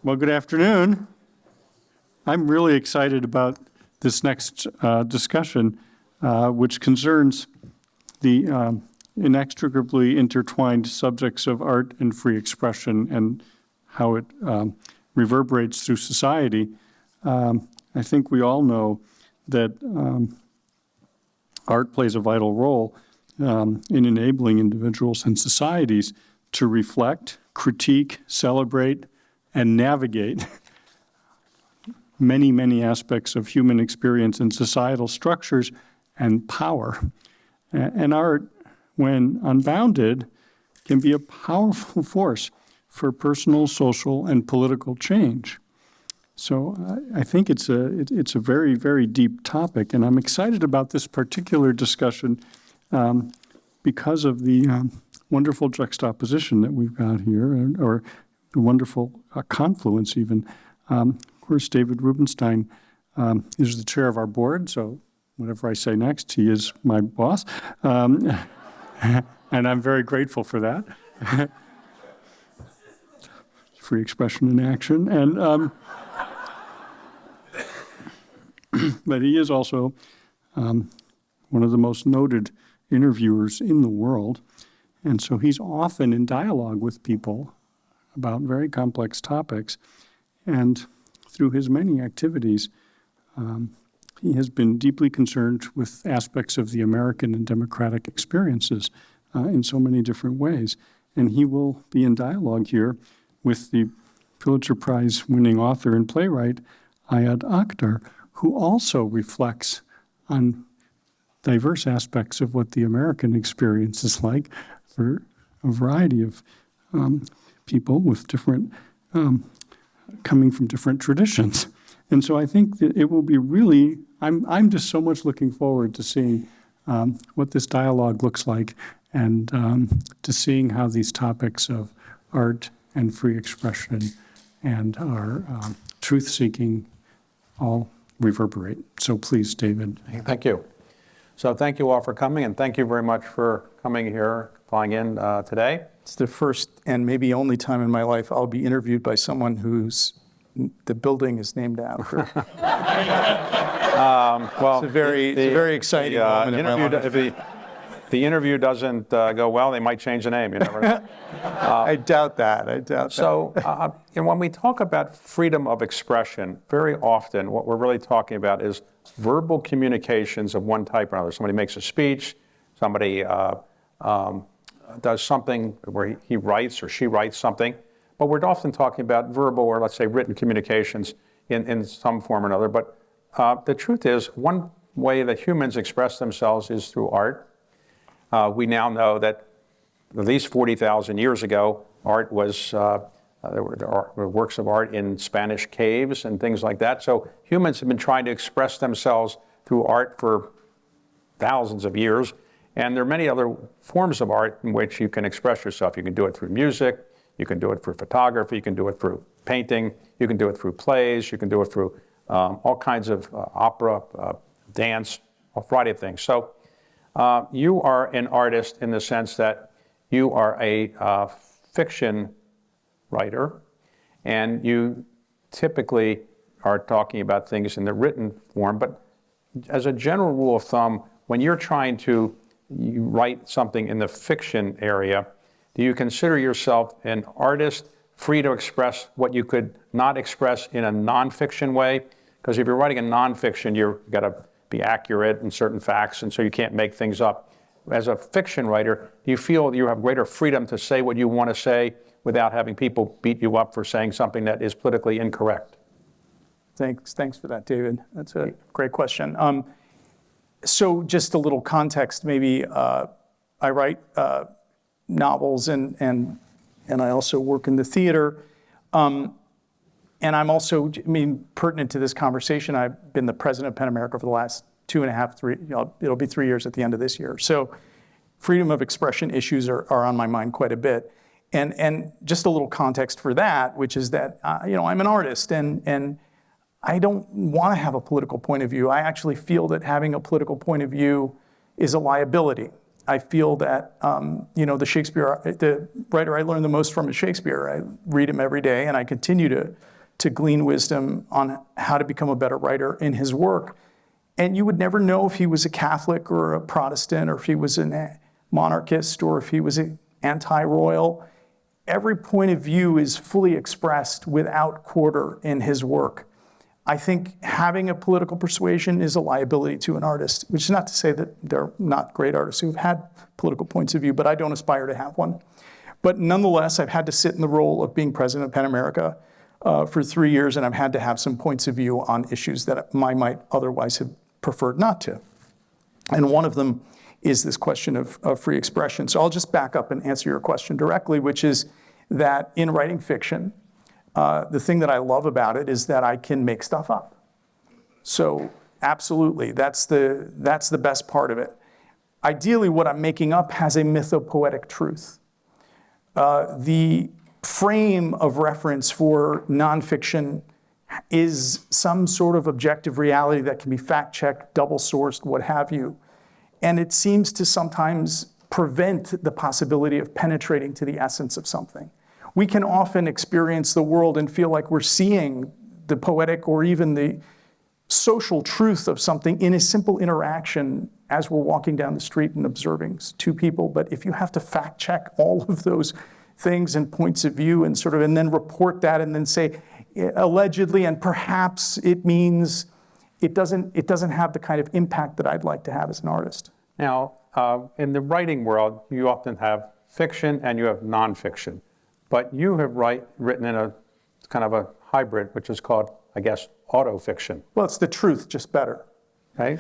Well, good afternoon. I'm really excited about this next discussion, which concerns the inextricably intertwined subjects of art and free expression and how it reverberates through society. I think we all know that art plays a vital role in enabling individuals and societies to reflect, critique, celebrate, and navigate many, many aspects of human experience and societal structures and power. And art, when unbounded, can be a powerful force for personal, social, and political change. So I think it's a very, very deep topic, and I'm excited about this particular discussion because of the wonderful juxtaposition that we've got here, or the wonderful confluence even. Of course, David Rubenstein is the chair of our board, so whatever I say next, he is my boss. And I'm very grateful for that. Free expression in action. And but he is also one of the most noted interviewers in the world. And so he's often in dialogue with people about very complex topics. And through his many activities, he has been deeply concerned with aspects of the American and democratic experiences in so many different ways. And he will be in dialogue here with the Pulitzer Prize winning author and playwright, Ayad Akhtar, who also reflects on diverse aspects of what the American experience is like for a variety of people with different, coming from different traditions. And so I think that it will be really, I'm just so much looking forward to seeing what this dialogue looks like and to seeing how these topics of art and free expression and our truth-seeking all reverberate. So please, David. Thank you. So thank you all for coming, and thank you very much for coming here, flying in today. It's the first and maybe only time in my life I'll be interviewed by someone whose the building is named after. Well, it's a very exciting moment in my life. If the interview doesn't go well, they might change the name. You never know. I doubt that. So when we talk about freedom of expression, very often what we're really talking about is verbal communications of one type or another. Somebody makes a speech, somebody does something where he writes or she writes something, but we're often talking about verbal or, let's say, written communications in some form or another. But the truth is, one way that humans express themselves is through art. We now know that at least 40,000 years ago, art was, there were works of art in Spanish caves and things like that. So humans have been trying to express themselves through art for thousands of years. And there are many other forms of art in which you can express yourself. You can do it through music, you can do it through photography, you can do it through painting, you can do it through plays, you can do it through all kinds of opera, dance, a variety of things. So you are an artist in the sense that you are a fiction writer, and you typically are talking about things in the written form. But as a general rule of thumb, when you're trying to write something in the fiction area, do you consider yourself an artist free to express what you could not express in a nonfiction way? Because if you're writing a nonfiction, you've got to be accurate in certain facts, and so you can't make things up. As a fiction writer, do you feel you have greater freedom to say what you want to say without having people beat you up for saying something that is politically incorrect? Thanks for that, David. That's a great question. So just a little context, maybe. I write novels and I also work in the theater. And I'm also, pertinent to this conversation, I've been the president of PEN America for the last 3, it'll be 3 years at the end of this year. So freedom of expression issues are on my mind quite a bit. And just a little context for that, which is that, I'm an artist and I don't want to have a political point of view. I actually feel that having a political point of view is a liability. I feel that, the writer I learned the most from is Shakespeare. I read him every day, and I continue to glean wisdom on how to become a better writer in his work. And you would never know if he was a Catholic or a Protestant, or if he was a monarchist, or if he was an anti-royal. Every point of view is fully expressed without quarter in his work. I think having a political persuasion is a liability to an artist, which is not to say that there are not great artists who've had political points of view, but I don't aspire to have one. But nonetheless, I've had to sit in the role of being president of PEN America for 3 years, and I've had to have some points of view on issues that I might otherwise have preferred not to. And one of them is this question of free expression. So I'll just back up and answer your question directly, which is that in writing fiction, the thing that I love about it is that I can make stuff up. So absolutely, that's the best part of it. Ideally, what I'm making up has a mythopoetic truth. The frame of reference for nonfiction is some sort of objective reality that can be fact-checked, double-sourced, what have you. And it seems to sometimes prevent the possibility of penetrating to the essence of something. We can often experience the world and feel like we're seeing the poetic or even the social truth of something in a simple interaction as we're walking down the street and observing two people. But if you have to fact-check all of those things and points of view and then report that and then say, allegedly, and perhaps it means it doesn't have the kind of impact that I'd like to have as an artist. Now, in the writing world, you often have fiction and you have nonfiction, but you have written in a kind of a hybrid, which is called, I guess, autofiction. Well, it's the truth, just better. Okay?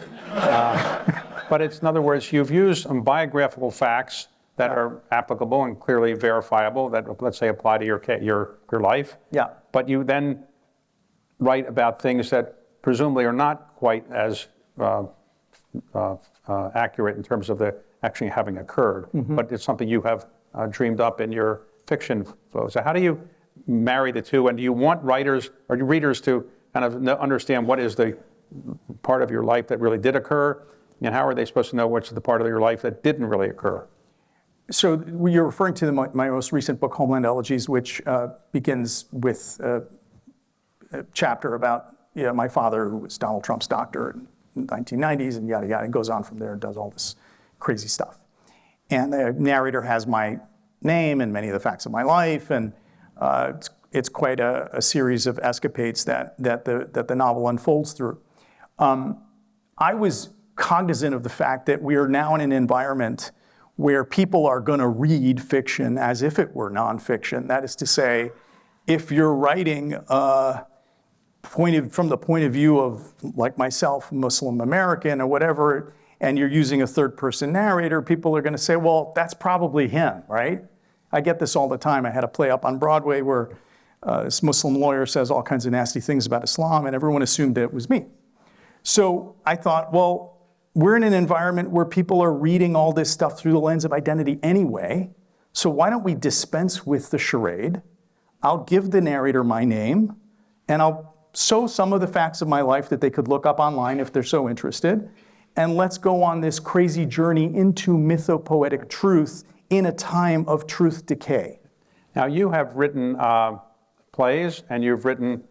But it's, in other words, you've used some biographical facts that are applicable and clearly verifiable that, let's say, apply to your life. Yeah. But you then write about things that presumably are not quite as accurate in terms of the actually having occurred, but it's something you have dreamed up in your fiction flow. So how do you marry the two, and do you want writers or readers to kind of understand what is the part of your life that really did occur, and how are they supposed to know what's the part of your life that didn't really occur? So you're referring to my most recent book, Homeland Elegies, which begins with a chapter about my father, who was Donald Trump's doctor in the 1990s, and yada, yada, and goes on from there and does all this crazy stuff. And the narrator has my name and many of the facts of my life, and it's quite a series of escapades that the novel unfolds through. I was cognizant of the fact that we are now in an environment where people are going to read fiction as if it were nonfiction. That is to say, if you're writing from the point of view of, like myself, Muslim American or whatever, and you're using a third-person narrator, people are going to say, well, that's probably him, right? I get this all the time. I had a play up on Broadway where this Muslim lawyer says all kinds of nasty things about Islam, and everyone assumed that it was me. So I thought, well, we're in an environment where people are reading all this stuff through the lens of identity anyway, so why don't we dispense with the charade? I'll give the narrator my name, and I'll sow some of the facts of my life that they could look up online if they're so interested, and let's go on this crazy journey into mythopoetic truth in a time of truth decay. Now, you have written plays and you've written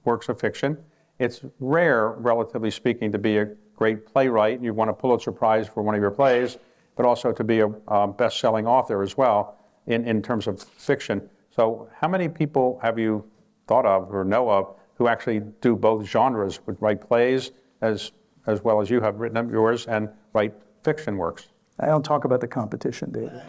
works of fiction. It's rare, relatively speaking, to be a great playwright. You won a Pulitzer Prize for one of your plays, but also to be a best-selling author as well in terms of fiction. So how many people have you thought of or know of who actually do both genres, would write plays as well as you have written up yours and write fiction works? I don't talk about the competition, David.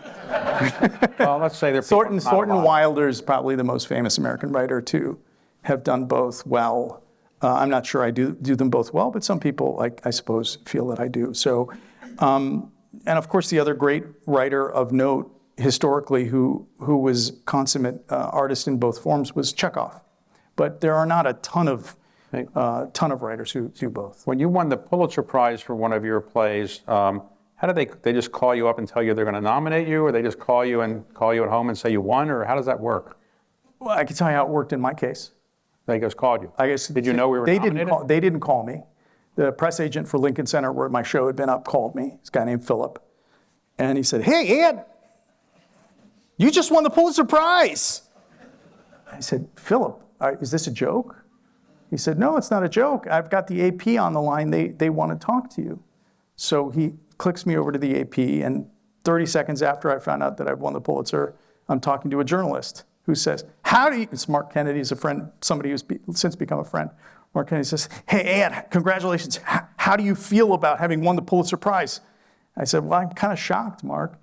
Well, let's say they're Thornton Wilder is probably the most famous American writer to have done both well. I'm not sure I do them both well, but some people, I suppose, feel that I do. So, and of course, the other great writer of note historically who was consummate artist in both forms was Chekhov. But there are not a ton of writers who do both. When you won the Pulitzer Prize for one of your plays, how do they just call you up and tell you they're going to nominate you, or they just call you at home and say you won, or how does that work? Well, I can tell you how it worked in my case. They just called you. I guess. Did you know we were nominated? They didn't call me. The press agent for Lincoln Center, where my show had been up, called me. This guy named Philip. And he said, "Hey, Ed, you just won the Pulitzer Prize." I said, "Philip, is this a joke?" He said, "No, it's not a joke. I've got the AP on the line. They want to talk to you." So he clicks me over to the AP, and 30 seconds after I found out that I'd won the Pulitzer, I'm talking to a journalist who says, it's Mark Kennedy, is a friend, somebody who's since become a friend. Mark Kennedy says, "Hey, Ed, congratulations. How do you feel about having won the Pulitzer Prize?" I said, "Well, I'm kind of shocked, Mark."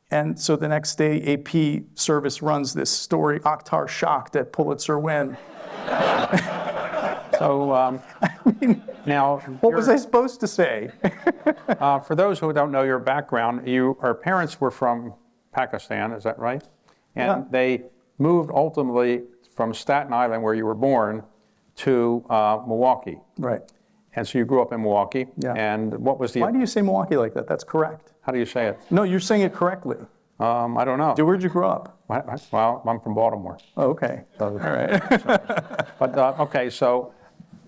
And so the next day, AP service runs this story, Akhtar shocked at Pulitzer win. So now, What was I supposed to say? for those who don't know your background, our parents were from Pakistan, is that right? And Yeah. they moved ultimately from Staten Island, where you were born, to Milwaukee. Right. And so you grew up in Milwaukee. Yeah. And what was the? Why do you say Milwaukee like that? That's correct. How do you say it? No, you're saying it correctly. I don't know. Where'd you grow up? Well, I'm from Baltimore. Oh, okay. So, All right. but okay, so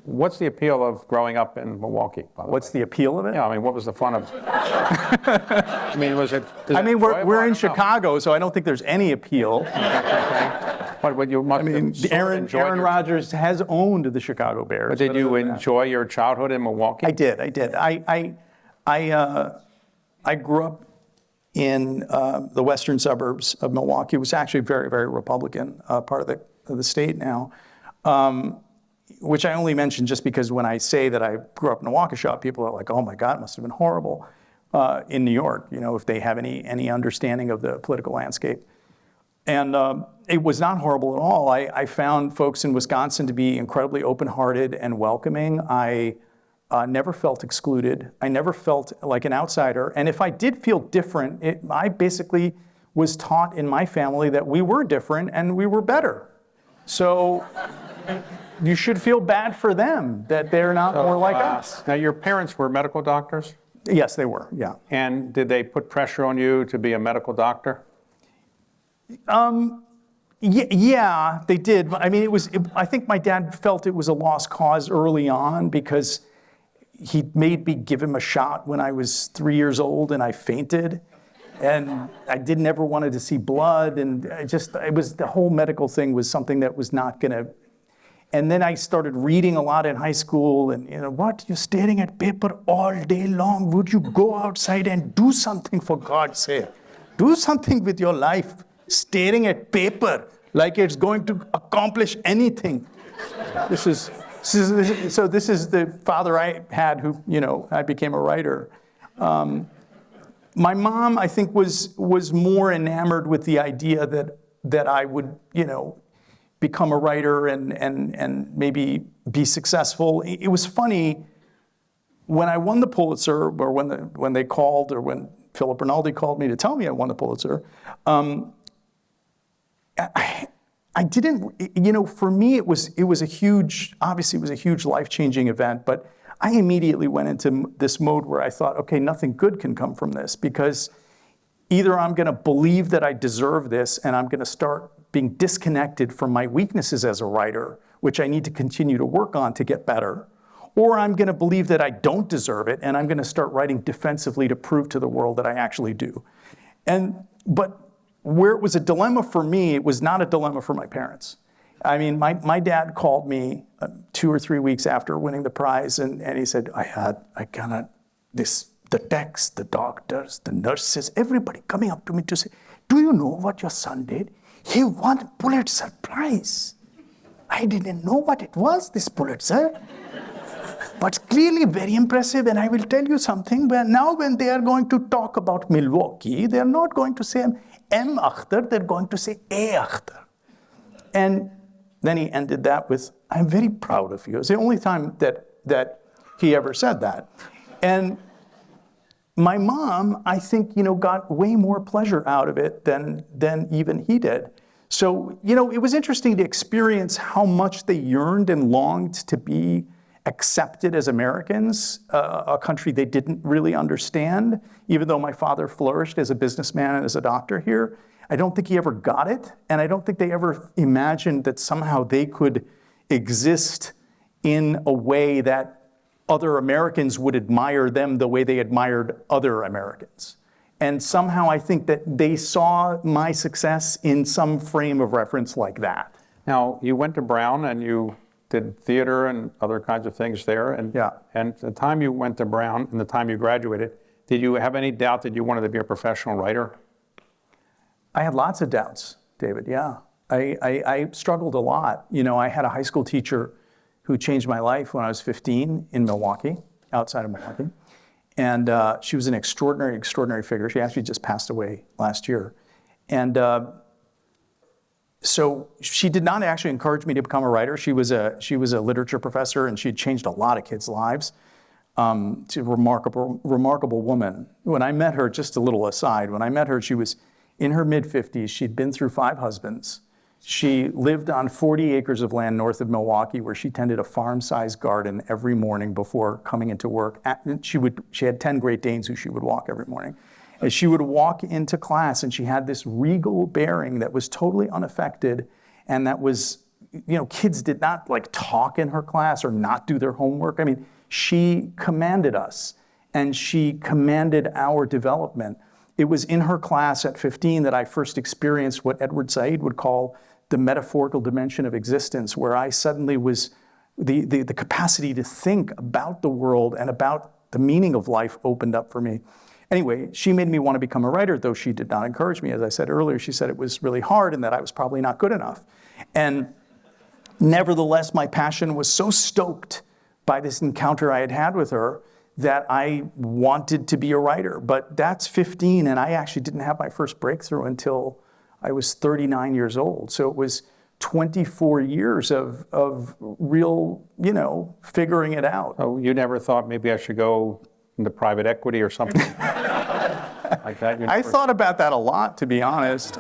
what's the appeal of growing up in Milwaukee? By the What's way? the appeal of it? Yeah, I mean, what was the fun of? I mean, was it? I mean, we're enjoyable? I in don't know. Chicago, so I don't think there's any appeal. But you must. I mean, have sort of Aaron enjoyed Rodgers has owned the Chicago Bears. But did you other than that- enjoy your childhood in Milwaukee? I did. I grew up in the western suburbs of Milwaukee. It was actually very, very Republican part of the state now, which I only mention just because when I say that I grew up in a Waukesha, people are like, "Oh my God, it must have been horrible." In New York, if they have any understanding of the political landscape. And it was not horrible at all. I found folks in Wisconsin to be incredibly open-hearted and welcoming. I never felt excluded. I never felt like an outsider. And if I did feel different, I basically was taught in my family that we were different and we were better. So you should feel bad for them that they're not more like us. Now, your parents were medical doctors? Yes, they were, yeah. And did they put pressure on you to be a medical doctor? Yeah, they did. I mean, I think my dad felt it was a lost cause early on because he made me give him a shot when I was 3 years old and I fainted. And I didn't ever wanted to see blood. And the whole medical thing was something that was not going to. And then I started reading a lot in high school and, what, you're staring at paper all day long. Would you go outside and do something for God's sake? Do something with your life. Staring at paper like it's going to accomplish anything. This is the father I had who, I became a writer. My mom, I think, was more enamored with the idea that I would, become a writer and maybe be successful. It was funny when I won the Pulitzer, or when they called, or when Philip Rinaldi called me to tell me I won the Pulitzer. I didn't, for me, it was a huge life-changing event, but I immediately went into this mode where I thought, okay, nothing good can come from this, because either I'm going to believe that I deserve this and I'm going to start being disconnected from my weaknesses as a writer, which I need to continue to work on to get better, or I'm going to believe that I don't deserve it and I'm going to start writing defensively to prove to the world that I actually do. But where it was a dilemma for me, it was not a dilemma for my parents. I mean, my dad called me 2 or 3 weeks after winning the prize, and he said, I cannot, the techs, the doctors, the nurses, everybody coming up to me to say, "Do you know what your son did? He won a Pulitzer Prize." I didn't know what it was, this Pulitzer. But clearly very impressive, and I will tell you something, now when they are going to talk about Milwaukee, they're not going to say M. Akhtar, they're going to say A. Akhtar. And then he ended that with, "I'm very proud of you." It's the only time that he ever said that. And my mom, I think, got way more pleasure out of it than even he did. So, it was interesting to experience how much they yearned and longed to be accepted as Americans, a country they didn't really understand, even though my father flourished as a businessman and as a doctor here. I don't think he ever got it, and I don't think they ever imagined that somehow they could exist in a way that other Americans would admire them the way they admired other Americans. And somehow I think that they saw my success in some frame of reference like that. Now, you went to Brown and you did theater and other kinds of things there. And, Yeah. and the time you went to Brown and the time you graduated, did you have any doubt that you wanted to be a professional writer? I had lots of doubts, David, yeah. I struggled a lot. You know, I had a high school teacher who changed my life when I was 15 in Milwaukee, outside of Milwaukee. And she was an extraordinary, extraordinary figure. She actually just passed away last year. And so she did not actually encourage me to become a writer. She was a literature professor, and she had changed a lot of kids' lives. She's a remarkable woman. When I met her, just a little aside, when I met her, she was in her mid-50s. She'd been through 5 husbands. She lived on 40 acres of land north of Milwaukee, where she tended a farm-sized garden every morning before coming into work. She had 10 Great Danes who she would walk every morning. And she would walk into class, and she had this regal bearing that was totally unaffected, and that was, you know, kids did not like talk in her class or not do their homework. I mean, she commanded us, and she commanded our development. It was in her class at 15 that I first experienced what Edward Said would call the metaphorical dimension of existence, where I suddenly was, the capacity to think about the world and about the meaning of life opened up for me. Anyway, she made me want to become a writer, though she did not encourage me. As I said earlier, she said it was really hard and that I was probably not good enough. And nevertheless, my passion was so stoked by this encounter I had had with her that I wanted to be a writer. But that's 15, and I actually didn't have my first breakthrough until I was 39 years old. So it was 24 years of real, you know, figuring it out. Oh, you never thought maybe I should go into private equity or something like that? I thought about that a lot, to be honest.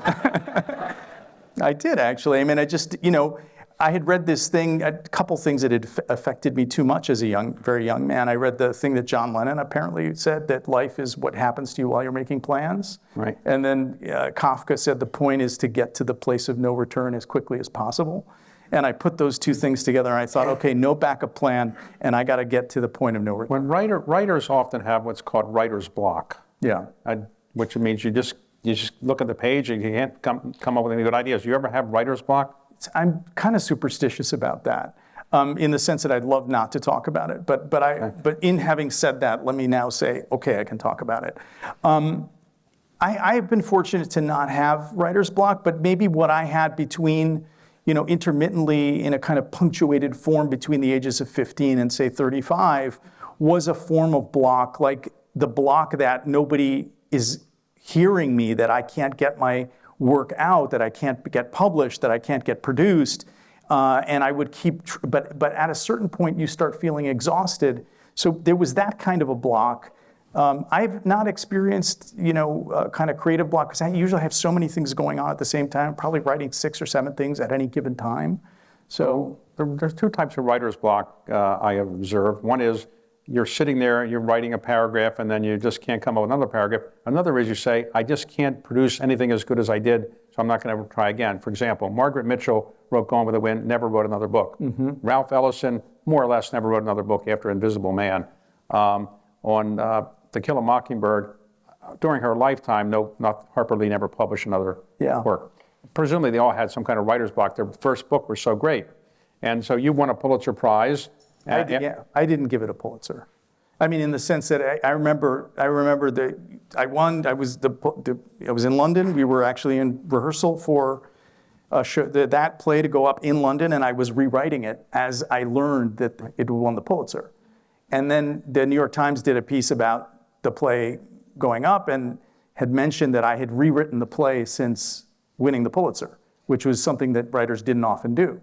I did, actually. I mean, I just, you know, I had read this thing, a couple things that had affected me too much as a very young man. I read the thing that John Lennon apparently said, that life is what happens to you while you're making plans. Right. And then Kafka said the point is to get to the place of no return as quickly as possible. And I put those two things together, and I thought, okay, no backup plan, and I got to get to the point of no return. When writers often have what's called writer's block. Yeah. Which means you just look at the page and you can't come up with any good ideas. Do you ever have writer's block? I'm kind of superstitious about that, in the sense that I'd love not to talk about it. But in having said that, let me now say, okay, I can talk about it. I've been fortunate to not have writer's block, but maybe what I had between, you know, intermittently in a kind of punctuated form between the ages of 15 and say 35 was a form of block, like the block that nobody is hearing me, that I can't get my work out, that I can't get published, that I can't get produced, and I would keep, but at a certain point you start feeling exhausted. So there was that kind of a block. I've not experienced, you know, kind of creative block, because I usually have so many things going on at the same time, probably writing 6 or 7 things at any given time. So there's 2 types of writer's block I have observed. One is you're sitting there, you're writing a paragraph, and then you just can't come up with another paragraph. Another is you say, I just can't produce anything as good as I did, so I'm not going to ever try again. For example, Margaret Mitchell wrote Gone with the Wind, never wrote another book. Mm-hmm. Ralph Ellison, more or less, never wrote another book after Invisible Man. On To Kill a Mockingbird, during her lifetime, Harper Lee never published another work. Presumably, they all had some kind of writer's block. Their first book was so great. And so you won a Pulitzer Prize. I didn't give it a Pulitzer. I mean, in the sense that I remember that I won. I was in London. We were actually in rehearsal for a show, that play to go up in London, and I was rewriting it as I learned that it won the Pulitzer. And then the New York Times did a piece about the play going up and had mentioned that I had rewritten the play since winning the Pulitzer, which was something that writers didn't often do.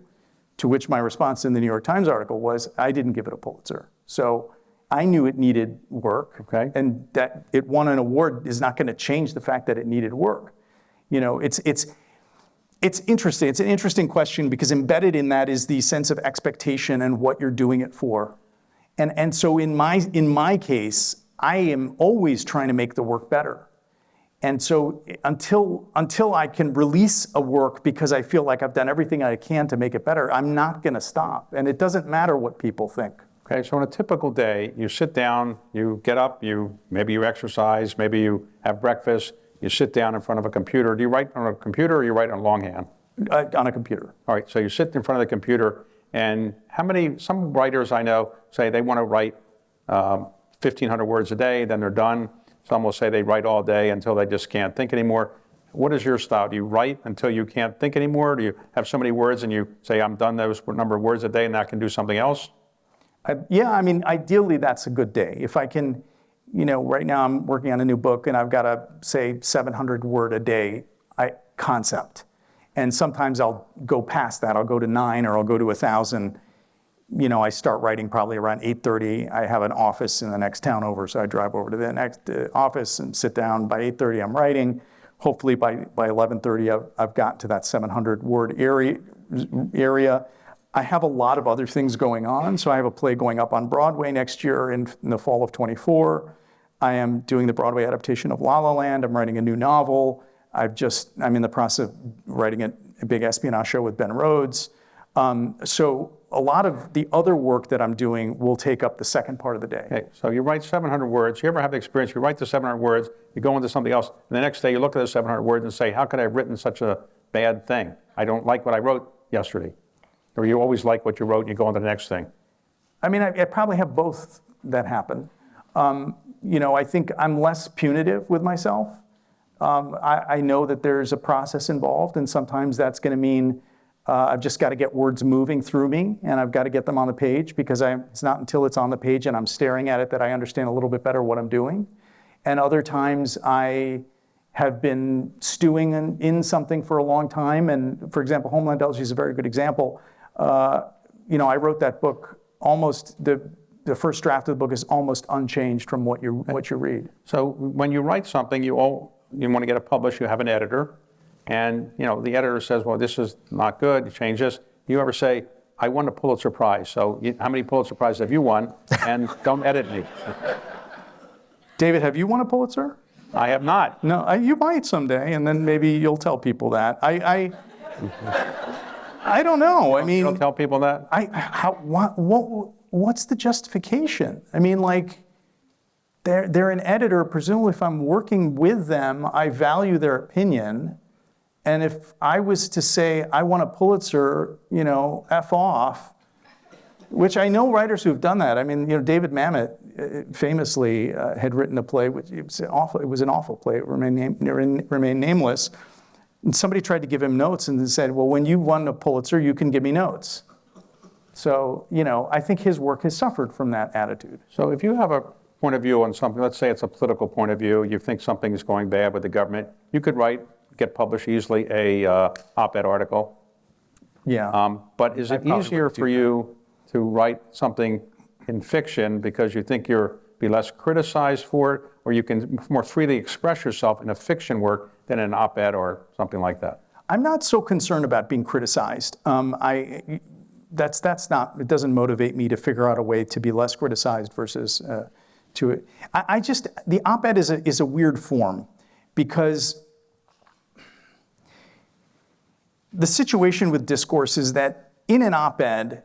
To which my response in the New York Times article was, I didn't give it a Pulitzer. So I knew it needed work, okay, and that it won an award is not going to change the fact that it needed work. You know, it's interesting. It's an interesting question, because embedded in that is the sense of expectation and what you're doing it for. And so in my case, I am always trying to make the work better. And so until I can release a work because I feel like I've done everything I can to make it better, I'm not going to stop. And it doesn't matter what people think. Okay, so on a typical day, you sit down, you get up, maybe you exercise, maybe you have breakfast, you sit down in front of a computer. Do you write on a computer or you write on longhand? On a computer. All right, so you sit in front of the computer, and some writers I know say they want to write 1,500 words a day, then they're done. Some will say they write all day until they just can't think anymore. What is your style? Do you write until you can't think anymore? Do you have so many words and you say, I'm done those number of words a day and I can do something else? Yeah, I mean, ideally that's a good day. If I can, right now I'm working on a new book and I've got a, say, 700 word a day concept. And sometimes I'll go past that. I'll go to 9 or I'll go to 1,000. I start writing probably around 8:30. I have an office in the next town over, so I drive over to the next office and sit down. By 8:30 I'm writing. Hopefully by 11:30 I've gotten to that 700 word area. I have a lot of other things going on. So I have a play going up on Broadway next year in the fall of 24. I am doing the Broadway adaptation of La La Land. I'm writing a new novel. I'm in the process of writing a big espionage show with Ben Rhodes. So a lot of the other work that I'm doing will take up the second part of the day. Okay, so you write 700 words. You ever have the experience, you write the 700 words, you go into something else, and the next day you look at the 700 words and say, how could I have written such a bad thing? I don't like what I wrote yesterday. Or you always like what you wrote and you go on to the next thing? I mean, I probably have both that happen. I think I'm less punitive with myself. I know that there's a process involved, and sometimes that's going to mean I've just got to get words moving through me, and I've got to get them on the page, because it's not until it's on the page and I'm staring at it that I understand a little bit better what I'm doing. And other times I have been stewing in something for a long time. And for example, Homeland Elegy is a very good example. I wrote that book almost, the first draft of the book is almost unchanged from what you read. So when you write something, you want to get it published, you have an editor. And the editor says, well, this is not good, you change this. You ever say, I won a Pulitzer Prize, so how many Pulitzer Prizes have you won? And don't edit me. David, have you won a Pulitzer? I have not. No, you might someday, and then maybe you'll tell people that. I don't know. I mean, you don't tell people that? What's the justification? I mean, like, they're an editor. Presumably, if I'm working with them, I value their opinion. And if I was to say, I want a Pulitzer, F off, which I know writers who've done that. I mean, David Mamet famously had written a play, which it was an awful play. It remained nameless. And somebody tried to give him notes and said, well, when you won a Pulitzer, you can give me notes. So, I think his work has suffered from that attitude. So if you have a point of view on something, let's say it's a political point of view, you think something is going bad with the government, you could get published easily a op-ed article. Yeah. But is it easier for you to write something in fiction because you think you'll be less criticized for it, or you can more freely express yourself in a fiction work than in an op-ed or something like that? I'm not so concerned about being criticized. It doesn't motivate me to figure out a way to be less criticized versus to it. The op-ed is a weird form, because the situation with discourse is that in an op-ed,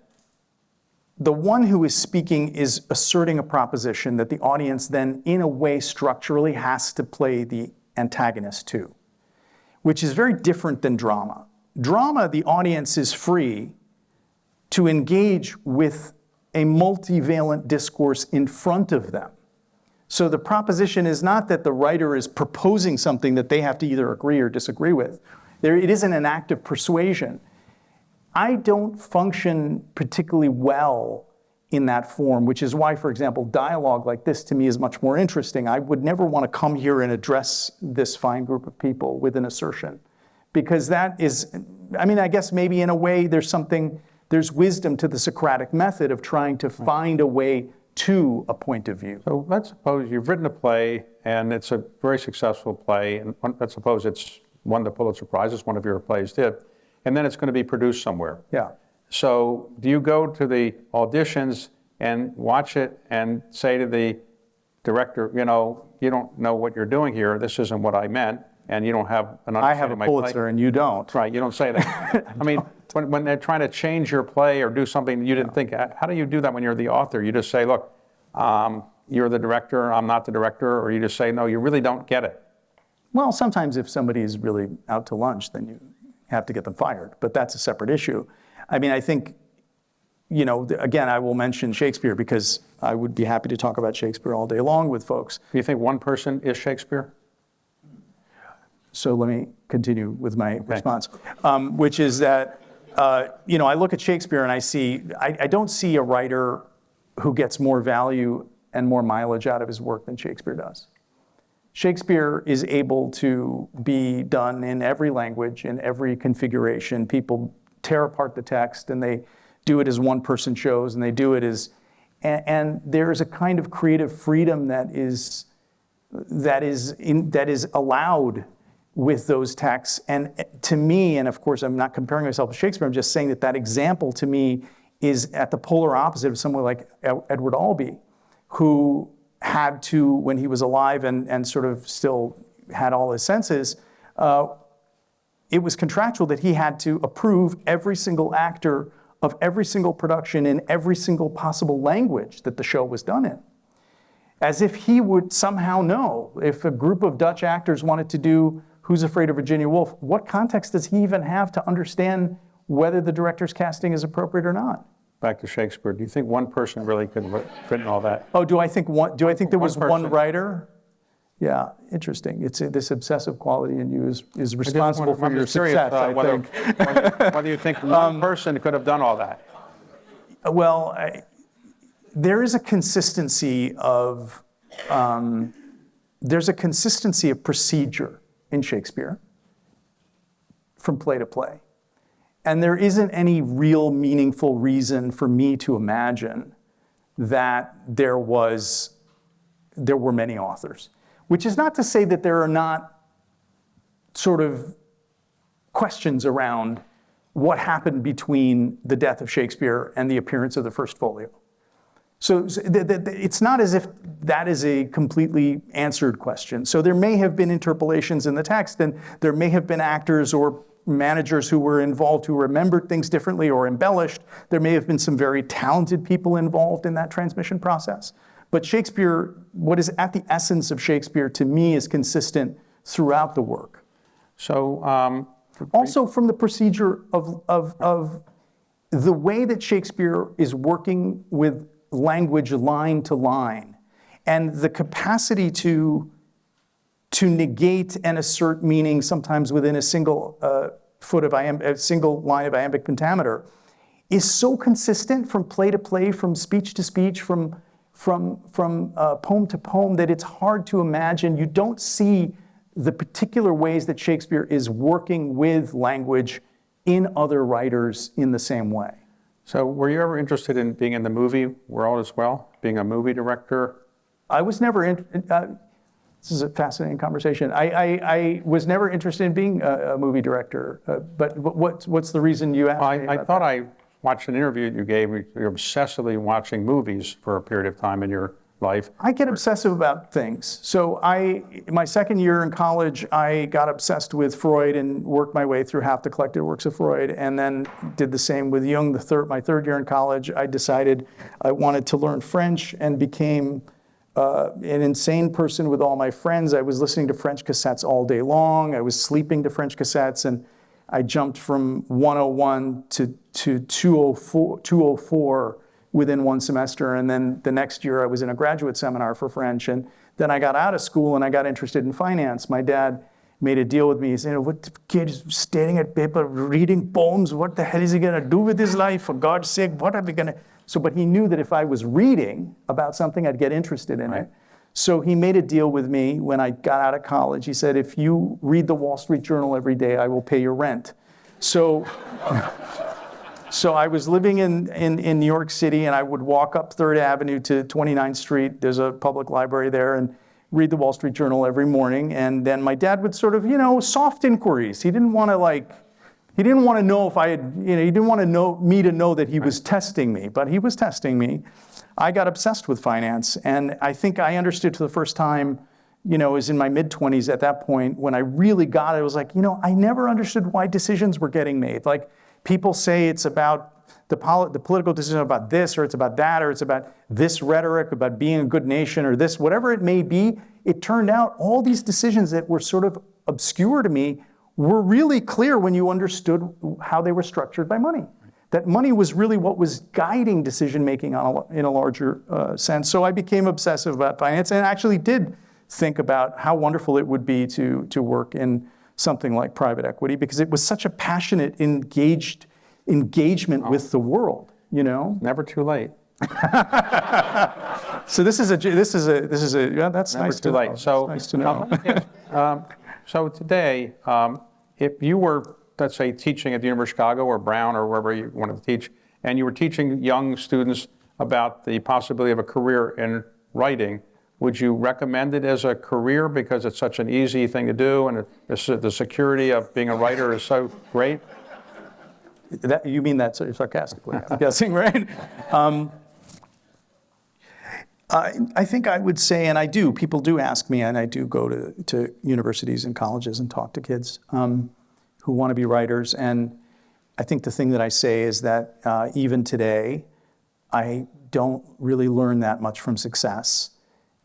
the one who is speaking is asserting a proposition that the audience then, in a way, structurally has to play the antagonist to, which is very different than drama. Drama, the audience is free to engage with a multivalent discourse in front of them. So the proposition is not that the writer is proposing something that they have to either agree or disagree with. It isn't an act of persuasion. I don't function particularly well in that form, which is why, for example, dialogue like this to me is much more interesting. I would never want to come here and address this fine group of people with an assertion, because that is, I guess maybe in a way there's wisdom to the Socratic method of trying to find a way to a point of view. So let's suppose you've written a play and it's a very successful play, and let's suppose it's won the Pulitzer Prize, as one of your plays did, and then it's going to be produced somewhere. Yeah. So do you go to the auditions and watch it and say to the director, you don't know what you're doing here, this isn't what I meant, and you don't have an understanding I have a Pulitzer and you don't. Right, you don't say that. when they're trying to change your play or do something you didn't think, how do you do that when you're the author? You just say, look, you're the director, I'm not the director, or you just say, no, you really don't get it. Well, sometimes if somebody is really out to lunch, then you have to get them fired, but that's a separate issue. I mean, I think, you know, again, I will mention Shakespeare because I would be happy to talk about Shakespeare all day long with folks. Do you think one person is Shakespeare? So let me continue with my response, which is that, you know, I look at Shakespeare and I don't see a writer who gets more value and more mileage out of his work than Shakespeare does. Shakespeare is able to be done in every language, in every configuration. People tear apart the text and they do it as one-person shows, and they do it as, and there is a kind of creative freedom that is allowed with those texts. And to me, and of course I'm not comparing myself to Shakespeare, I'm just saying that that example to me is at the polar opposite of someone like Edward Albee, who had to, when he was alive and sort of still had all his senses, it was contractual that he had to approve every single actor of every single production in every single possible language that the show was done in. As if he would somehow know, if a group of Dutch actors wanted to do Who's Afraid of Virginia Woolf, what context does he even have to understand whether the director's casting is appropriate or not? Back to Shakespeare, do you think one person really could have written all that? Oh, do I think there was one person. writer? Yeah, interesting. It's this obsessive quality in you is responsible for your success, I think. Whether you think one person could have done all that. Well, there is a consistency of procedure in Shakespeare from play to play. And there isn't any real meaningful reason for me to imagine that there were many authors. Which is not to say that there are not sort of questions around what happened between the death of Shakespeare and the appearance of the first folio. So it's not as if that is a completely answered question. So there may have been interpolations in the text, and there may have been actors or managers who were involved who remembered things differently or embellished. There may have been some very talented people involved in that transmission process. But Shakespeare, what is at the essence of Shakespeare to me is consistent throughout the work. So also from the procedure of the way that Shakespeare is working with language line to line, and the capacity to negate and assert meaning sometimes within a single single line of iambic pentameter is so consistent from play to play, from speech to speech, from poem to poem, that it's hard to imagine. You don't see the particular ways that Shakespeare is working with language in other writers in the same way. So were you ever interested in being in the movie world as well? Being a movie director? I was never, this is a fascinating conversation. I was never interested in being a movie director, but what's the reason you asked me about I thought that? I watched an interview you gave. You're obsessively watching movies for a period of time in your life. I get obsessive about things. So my second year in college, I got obsessed with Freud and worked my way through half the collected works of Freud, and then did the same with Jung. My third year in college, I decided I wanted to learn French and became an insane person with all my friends. I was listening to French cassettes all day long. I was sleeping to French cassettes, and I jumped from 101 to 204 within one semester. And then the next year I was in a graduate seminar for French. And then I got out of school and I got interested in finance. My dad made a deal with me. He said, what the kid is staring at paper, reading poems. What the hell is he gonna do with his life? For God's sake, what are we gonna? But he knew that if I was reading about something, I'd get interested in it. So he made a deal with me when I got out of college. He said, if you read the Wall Street Journal every day, I will pay your rent. So I was living in New York City, and I would walk up 3rd Avenue to 29th Street. There's a public library there, and read the Wall Street Journal every morning. And then my dad would sort of, soft inquiries. He didn't want to know if I had, he didn't want me to know that he was testing me, but he was testing me. I got obsessed with finance, and I think I understood for the first time, it was in my mid-20s at that point when I really got it. I was like, I never understood why decisions were getting made. Like, People say it's about the political decision about this, or it's about that, or it's about this rhetoric about being a good nation, or this, whatever it may be. It turned out all these decisions that were sort of obscure to me were really clear when you understood how they were structured by money. That money was really what was guiding decision-making in a larger sense. So I became obsessive about finance and actually did think about how wonderful it would be to work in something like private equity, because it was such a passionate, engagement with the world, you know? Never too late. So this is yeah, that's Never nice too to late. know. So, That's nice to know. let me ask, so today, if you were, let's say, teaching at the University of Chicago or Brown or wherever you wanted to teach, and you were teaching young students about the possibility of a career in writing, would you recommend it as a career because it's such an easy thing to do and the security of being a writer is so great? You mean that sarcastically, I'm guessing, right? I think I would say, and I do, people do ask me, and I do go to universities and colleges and talk to kids who want to be writers. And I think the thing that I say is that even today, I don't really learn that much from success.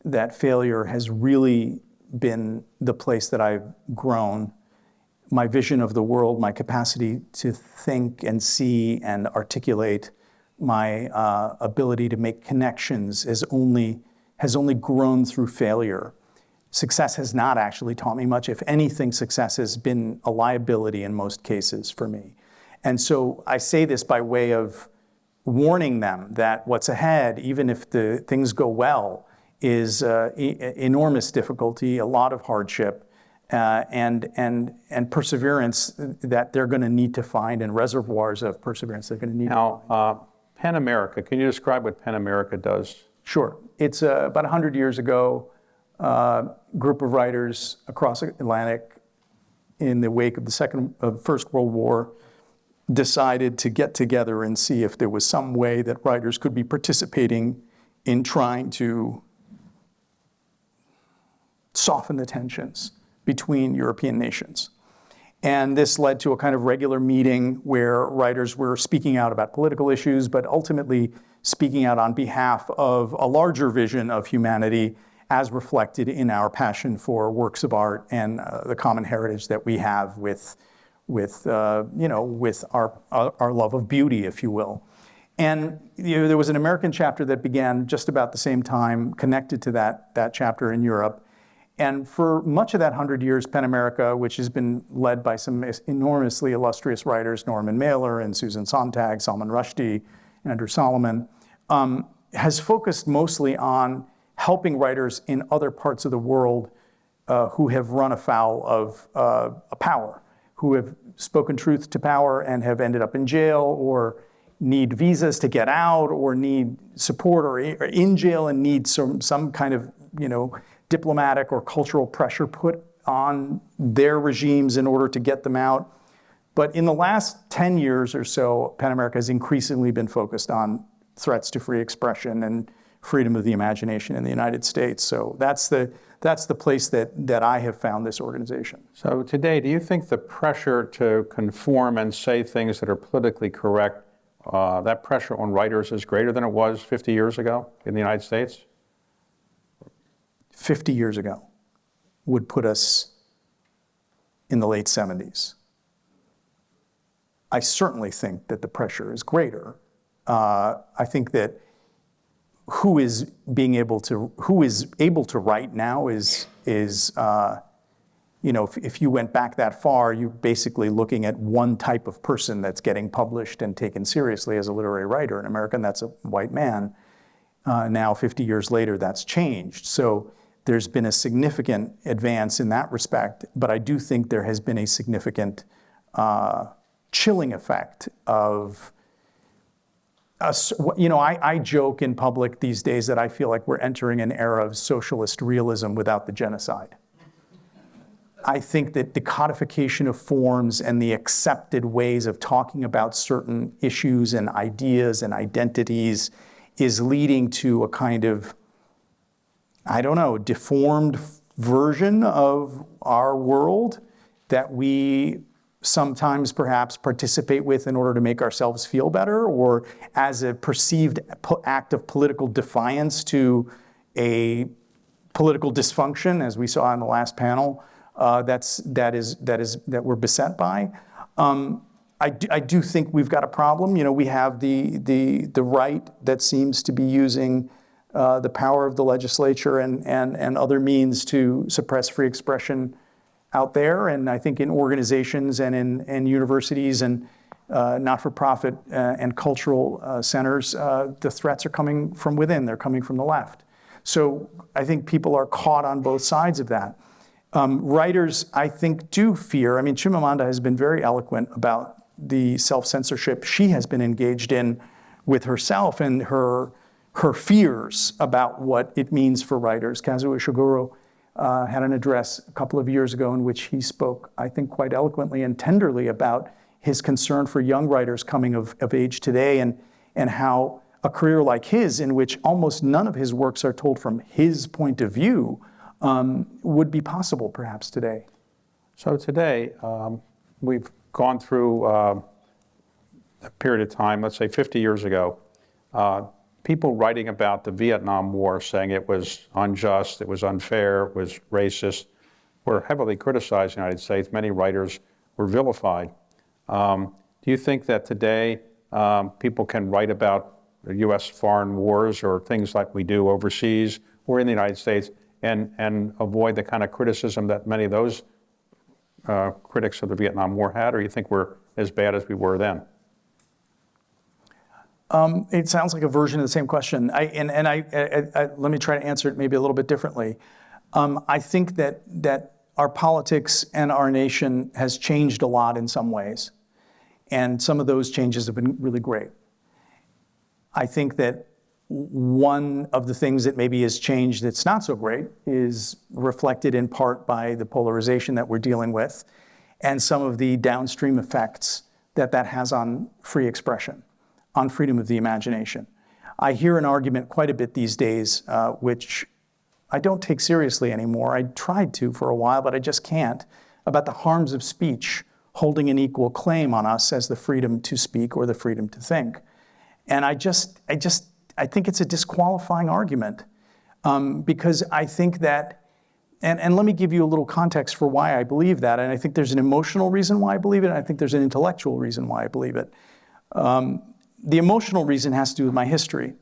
That failure has really been the place that I've grown. My vision of the world, my capacity to think and see and articulate, my ability to make connections has only grown through failure. Success has not actually taught me much. If anything, success has been a liability in most cases for me. And so I say this by way of warning them that what's ahead, even if the things go well, is enormous difficulty, a lot of hardship, and perseverance that they're going to need to find, and reservoirs of perseverance they're going to need. Now, PEN America, can you describe what PEN America does? Sure. It's about 100 years ago, group of writers across the Atlantic in the wake of the First World War decided to get together and see if there was some way that writers could be participating in trying to soften the tensions between European nations. And this led to a kind of regular meeting where writers were speaking out about political issues, but ultimately speaking out on behalf of a larger vision of humanity as reflected in our passion for works of art and the common heritage that we have with our love of beauty, if you will. And there was an American chapter that began just about the same time, connected to that chapter in Europe. And for much of that 100 years, PEN America, which has been led by some enormously illustrious writers, Norman Mailer and Susan Sontag, Salman Rushdie, Andrew Solomon, has focused mostly on helping writers in other parts of the world who have run afoul of power, who have spoken truth to power and have ended up in jail or need visas to get out or need support or in jail and need some kind of, diplomatic or cultural pressure put on their regimes in order to get them out. But in the last 10 years or so, PEN America has increasingly been focused on threats to free expression and freedom of the imagination in the United States. So that's the place that I have found this organization. So today, do you think the pressure to conform and say things that are politically correct, that pressure on writers is greater than it was 50 years ago in the United States? 50 years ago would put us in the late 70s. I certainly think that the pressure is greater. I think that who is able to write now is if you went back that far, you're basically looking at one type of person that's getting published and taken seriously as a literary writer in America, and that's a white man. Now, 50 years later, that's changed. So there's been a significant advance in that respect, but I do think there has been a significant chilling effect of us. I joke in public these days that I feel like we're entering an era of socialist realism without the genocide. I think that the codification of forms and the accepted ways of talking about certain issues and ideas and identities is leading to a kind of, deformed version of our world that we sometimes perhaps participate with in order to make ourselves feel better, or as a perceived act of political defiance to a political dysfunction, as we saw in the last panel, that we're beset by. I do think we've got a problem. You know, we have the right that seems to be using the power of the legislature and other means to suppress free expression out there. And I think in organizations and in universities and not-for-profit and cultural centers, the threats are coming from within. They're coming from the left. So I think people are caught on both sides of that. Writers, I think, do fear. I mean, Chimamanda has been very eloquent about the self-censorship she has been engaged in with herself and her fears about what it means for writers. Kazuo Ishiguro had an address a couple of years ago in which he spoke, I think, quite eloquently and tenderly about his concern for young writers coming of age today, and how a career like his, in which almost none of his works are told from his point of view, would be possible perhaps today. So today, we've gone through a period of time, let's say 50 years ago, people writing about the Vietnam War saying it was unjust, it was unfair, it was racist, were heavily criticized in the United States. Many writers were vilified. Do you think that today people can write about the U.S. foreign wars or things like we do overseas or in the United States and avoid the kind of criticism that many of those critics of the Vietnam War had, or you think we're as bad as we were then? It sounds like a version of the same question. Let me try to answer it maybe a little bit differently. I think that our politics and our nation has changed a lot in some ways, and some of those changes have been really great. I think that one of the things that maybe has changed that's not so great is reflected in part by the polarization that we're dealing with and some of the downstream effects that has on free expression, on freedom of the imagination. I hear an argument quite a bit these days, which I don't take seriously anymore. I tried to for a while, but I just can't, about the harms of speech holding an equal claim on us as the freedom to speak or the freedom to think. And I think it's a disqualifying argument, because I think that, and let me give you a little context for why I believe that, and I think there's an emotional reason why I believe it, and I think there's an intellectual reason why I believe it. The emotional reason has to do with my history.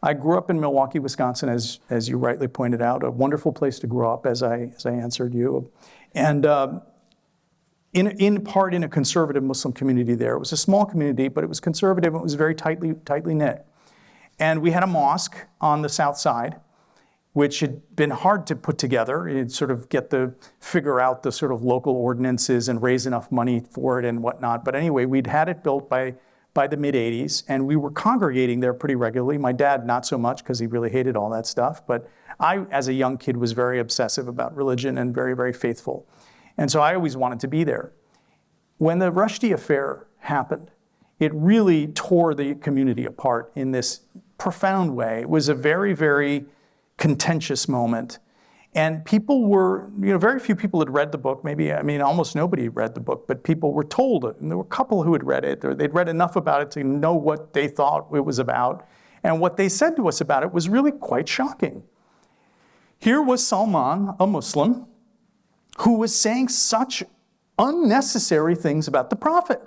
I grew up in Milwaukee, Wisconsin, as you rightly pointed out, a wonderful place to grow up, as I answered you, and in part in a conservative Muslim community there. It was a small community, but it was conservative. It was very tightly knit. And we had a mosque on the south side, which had been hard to put together. You'd sort of figure out the sort of local ordinances and raise enough money for it and whatnot. But anyway, we'd had it built by the mid-'80s, and we were congregating there pretty regularly. My dad, not so much, because he really hated all that stuff. But I, as a young kid, was very obsessive about religion and very, very faithful. And so I always wanted to be there. When the Rushdie affair happened, it really tore the community apart in this profound way. It was a very, very contentious moment. And people were, very few people had read the book. Almost nobody read the book, but people were told it. And there were a couple who had read it, or they'd read enough about it to know what they thought it was about. And what they said to us about it was really quite shocking. Here was Salman, a Muslim, who was saying such unnecessary things about the Prophet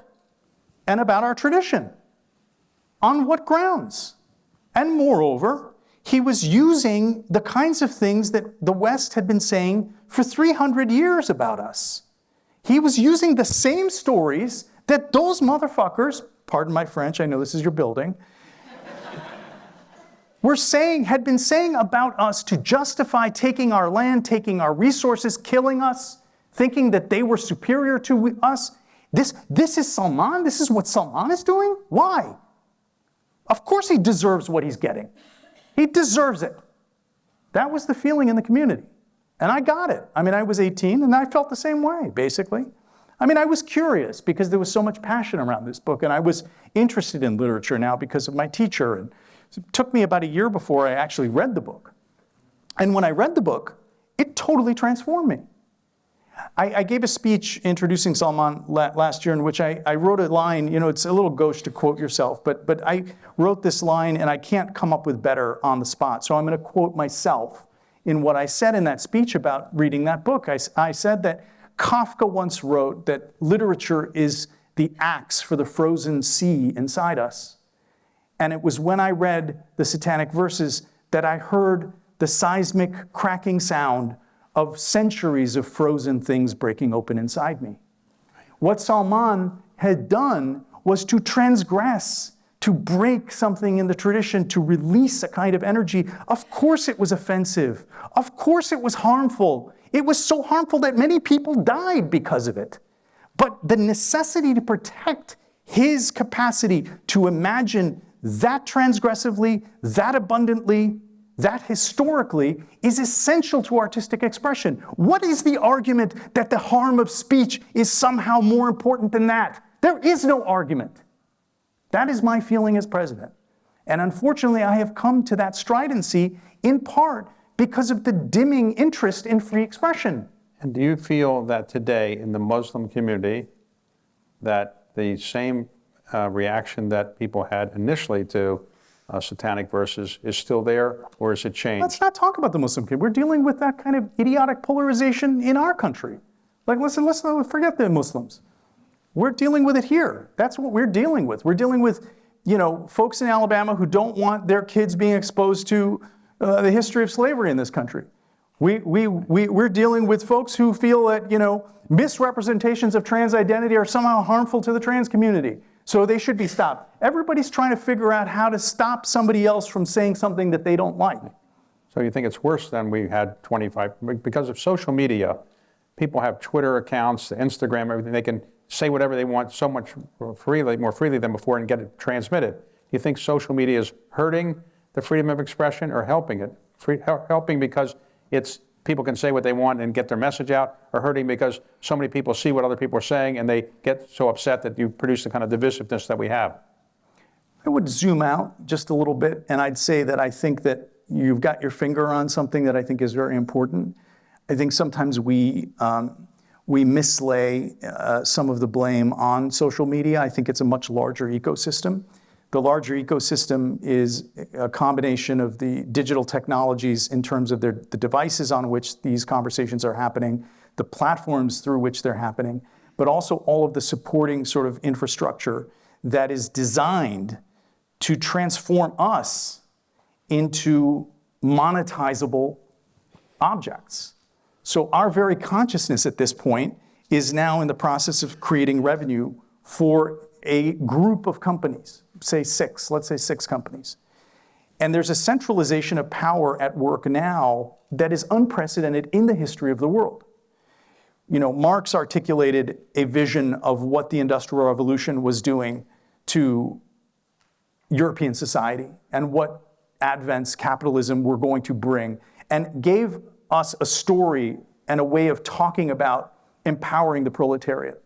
and about our tradition. On what grounds? And moreover, he was using the kinds of things that the West had been saying for 300 years about us. He was using the same stories that those motherfuckers, pardon my French, I know this is your building, had been saying about us to justify taking our land, taking our resources, killing us, thinking that they were superior to us. This is Salman? This is what Salman is doing? Why? Of course he deserves what he's getting. He deserves it. That was the feeling in the community. And I got it. I was 18 and I felt the same way, basically. I was curious because there was so much passion around this book, and I was interested in literature now because of my teacher. And it took me about a year before I actually read the book. And when I read the book, it totally transformed me. I gave a speech introducing Salman last year in which I wrote a line, it's a little gauche to quote yourself, but I wrote this line and I can't come up with better on the spot. So I'm going to quote myself in what I said in that speech about reading that book. I said that Kafka once wrote that literature is the axe for the frozen sea inside us. And it was when I read the Satanic Verses that I heard the seismic cracking sound of centuries of frozen things breaking open inside me. What Salman had done was to transgress, to break something in the tradition, to release a kind of energy. Of course it was offensive. Of course it was harmful. It was so harmful that many people died because of it. But the necessity to protect his capacity to imagine that transgressively, that abundantly, that historically is essential to artistic expression. What is the argument that the harm of speech is somehow more important than that? There is no argument. That is my feeling as president. And unfortunately, I have come to that stridency in part because of the dimming interest in free expression. And do you feel that today in the Muslim community that the same reaction that people had initially to Satanic Verses is still there, or has it changed? Let's not talk about the Muslim community. We're dealing with that kind of idiotic polarization in our country. Like, let's forget the Muslims. We're dealing with it here. That's what we're dealing with. We're dealing with, folks in Alabama who don't want their kids being exposed to the history of slavery in this country. We're dealing with folks who feel that, misrepresentations of trans identity are somehow harmful to the trans community. So they should be stopped. Everybody's trying to figure out how to stop somebody else from saying something that they don't like. So you think it's worse than we had 25, because of social media, people have Twitter accounts, Instagram, everything. They can say whatever they want so much more freely than before and get it transmitted. Do you think social media is hurting the freedom of expression or helping it? Helping because people can say what they want and get their message out, or hurting because so many people see what other people are saying and they get so upset that you produce the kind of divisiveness that we have? I would zoom out just a little bit, and I'd say that I think that you've got your finger on something that I think is very important. I think sometimes we mislay some of the blame on social media. I think it's a much larger ecosystem. The larger ecosystem is a combination of the digital technologies in terms of the devices on which these conversations are happening, the platforms through which they're happening, but also all of the supporting sort of infrastructure that is designed to transform us into monetizable objects. So our very consciousness at this point is now in the process of creating revenue for a group of companies. Let's say six companies. And there's a centralization of power at work now that is unprecedented in the history of the world. Marx articulated a vision of what the Industrial Revolution was doing to European society and what advents capitalism were going to bring, and gave us a story and a way of talking about empowering the proletariat.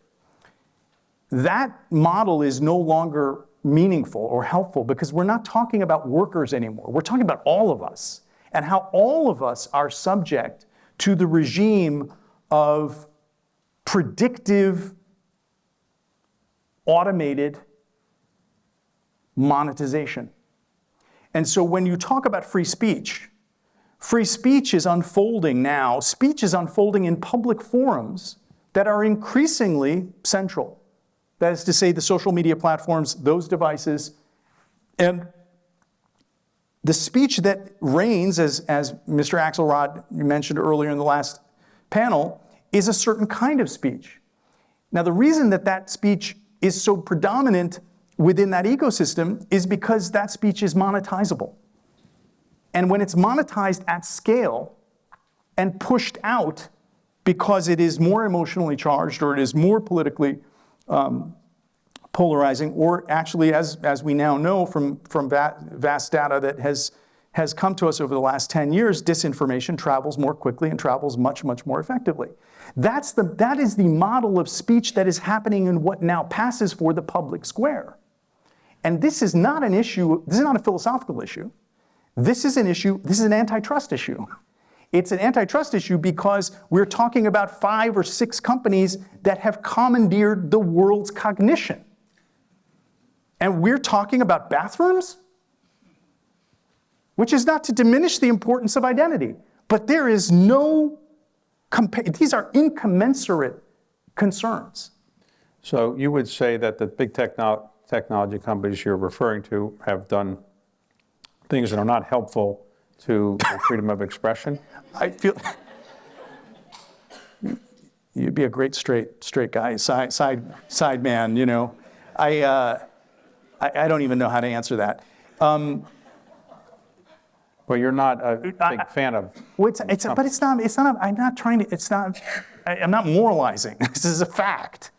That model is no longer meaningful or helpful because we're not talking about workers anymore. We're talking about all of us and how all of us are subject to the regime of predictive, automated monetization. And so when you talk about free speech is unfolding now. Speech is unfolding in public forums that are increasingly central. That is to say, the social media platforms, those devices, and the speech that reigns, as Mr. Axelrod mentioned earlier in the last panel, is a certain kind of speech. Now, the reason that speech is so predominant within that ecosystem is because that speech is monetizable. And when it's monetized at scale and pushed out because it is more emotionally charged or it is more politically polarizing, or actually, as we now know from vast data that has come to us over the last 10 years, disinformation travels more quickly and travels much, much more effectively. That is the model of speech that is happening in what now passes for the public square. And this is not an issue, this is not a philosophical issue. This is an issue, this is an antitrust issue. It's an antitrust issue because we're talking about 5 or 6 companies that have commandeered the world's cognition. And we're talking about bathrooms? Which is not to diminish the importance of identity, but there is no, these are incommensurate concerns. So you would say that the big technology companies you're referring to have done things that are not helpful to freedom of expression? I feel you'd be a great straight guy, side man. You know, I don't even know how to answer that. Well, you're not a big fan of. Well, but it's not. I'm not trying to. It's not. I'm not moralizing. This is a fact.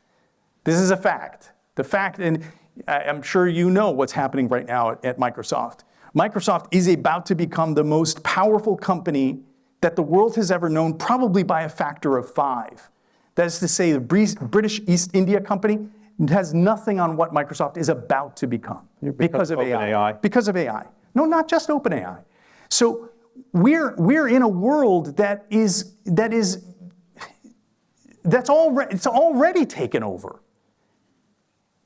This is a fact. The fact, and I'm sure you know what's happening right now at Microsoft. Microsoft is about to become the most powerful company that the world has ever known, probably by a factor of 5. That is to say, the British East India Company has nothing on what Microsoft is about to become because of AI. Because of AI. No, not just OpenAI. So we're in a world that's already taken over.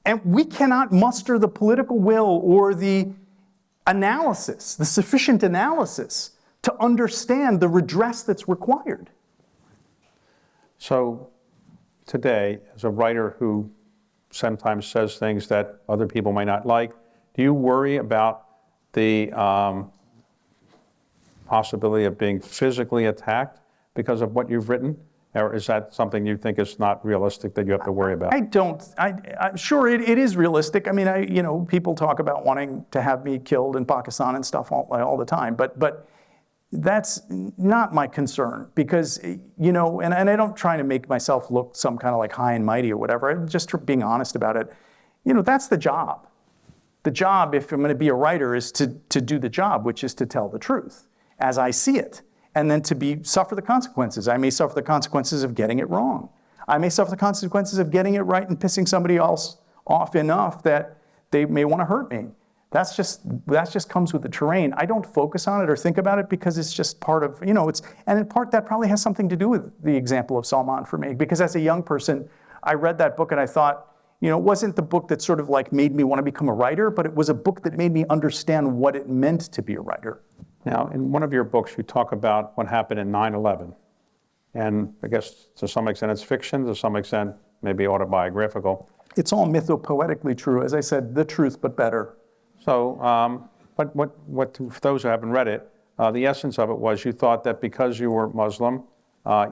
And we cannot muster the political will or the analysis, the sufficient analysis to understand the redress that's required. So today, as a writer who sometimes says things that other people might not like, do you worry about the possibility of being physically attacked because of what you've written? Or is that something you think is not realistic that you have to worry about? I don't. I'm sure it is realistic. I mean, people talk about wanting to have me killed in Pakistan and stuff all the time, but that's not my concern because, and I don't try to make myself look some kind of like high and mighty or whatever. I'm just being honest about it. That's the job. The job, if I'm going to be a writer, is to do the job, which is to tell the truth as I see it. And then suffer the consequences. I may suffer the consequences of getting it wrong. I may suffer the consequences of getting it right and pissing somebody else off enough that they may want to hurt me. That just comes with the terrain. I don't focus on it or think about it because it's just part of, and in part that probably has something to do with the example of Salman for me. Because as a young person, I read that book and I thought, it wasn't the book that sort of like made me want to become a writer, but it was a book that made me understand what it meant to be a writer. Now, in one of your books, you talk about what happened in 9/11. And I guess to some extent it's fiction, to some extent maybe autobiographical. It's all mythopoetically true. As I said, the truth, but better. So, but what for those who haven't read it, the essence of it was you thought that because you were Muslim,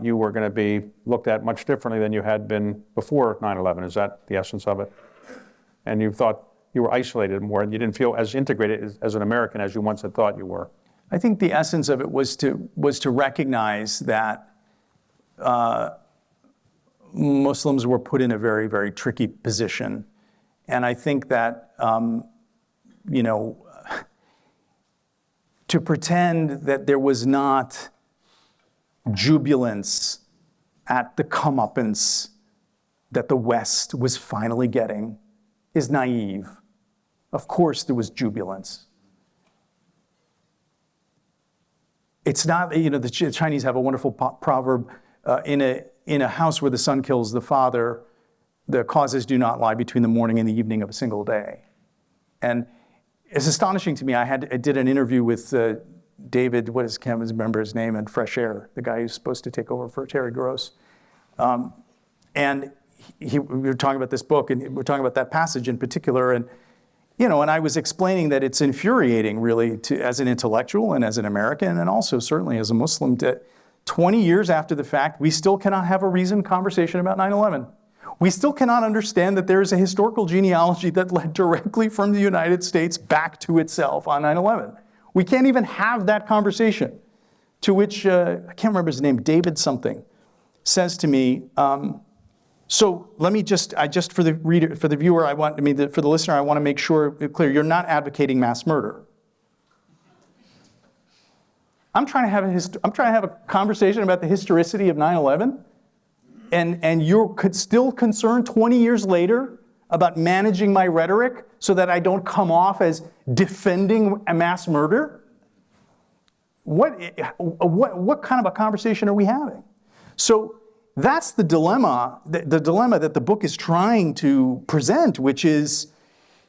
you were going to be looked at much differently than you had been before 9/11. Is that the essence of it? And you thought you were isolated more and you didn't feel as integrated as an American as you once had thought you were. I think the essence of it was to recognize that Muslims were put in a very, very tricky position. And I think that, to pretend that there was not jubilance at the comeuppance that the West was finally getting is naive. Of course there was jubilance. It's not, the Chinese have a wonderful proverb, in a house where the son kills the father, the causes do not lie between the morning and the evening of a single day. And it's astonishing to me. I did an interview with David, can't remember his name, and Fresh Air, the guy who's supposed to take over for Terry Gross. And we were talking about this book, and we were talking about that passage in particular, and and I was explaining that it's infuriating, really, as an intellectual and as an American, and also certainly as a Muslim, that 20 years after the fact, we still cannot have a reasoned conversation about 9/11. We still cannot understand that there is a historical genealogy that led directly from the United States back to itself on 9/11. We can't even have that conversation. To which, I can't remember his name, David something, says to me, so let me for the reader, for the viewer, for the listener, I want to make sure clear, you're not advocating mass murder. I'm trying to have a conversation about the historicity of 9/11, and you're still concerned 20 years later about managing my rhetoric so that I don't come off as defending a mass murder? what kind of a conversation are we having? So that's the dilemma, the dilemma that the book is trying to present, which is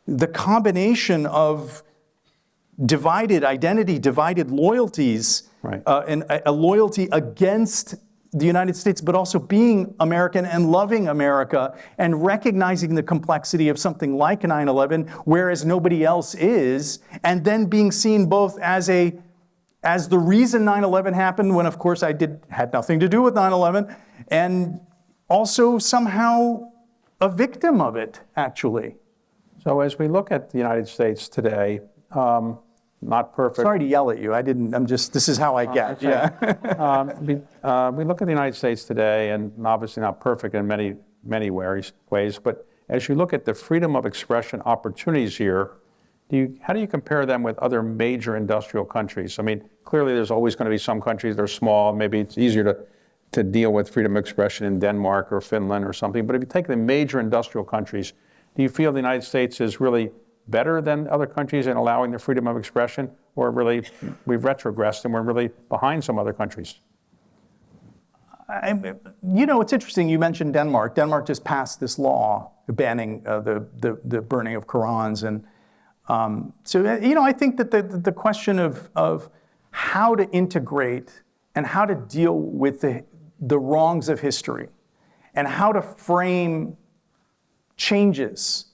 the combination of divided identity, divided loyalties, Right. And a loyalty against the United States, but also being American and loving America and recognizing the complexity of something like 9/11, whereas nobody else is, and then being seen both as the reason 9/11 happened, when of course I had nothing to do with 9/11, and also somehow a victim of it, actually. So as we look at the United States today, not perfect. Sorry to yell at you. This is how I get. Yeah. We look at the United States today, and obviously not perfect in many ways, but as you look at the freedom of expression opportunities here, how do you compare them with other major industrial countries? I mean, clearly there's always going to be some countries that are small. Maybe it's easier to deal with freedom of expression in Denmark or Finland or something. But if you take the major industrial countries, do you feel the United States is really better than other countries in allowing the freedom of expression, or really we've retrogressed and we're really behind some other countries? It's interesting you mentioned Denmark. Denmark just passed this law banning the burning of Qurans. And I think that the question of how to integrate and how to deal with the wrongs of history and how to frame changes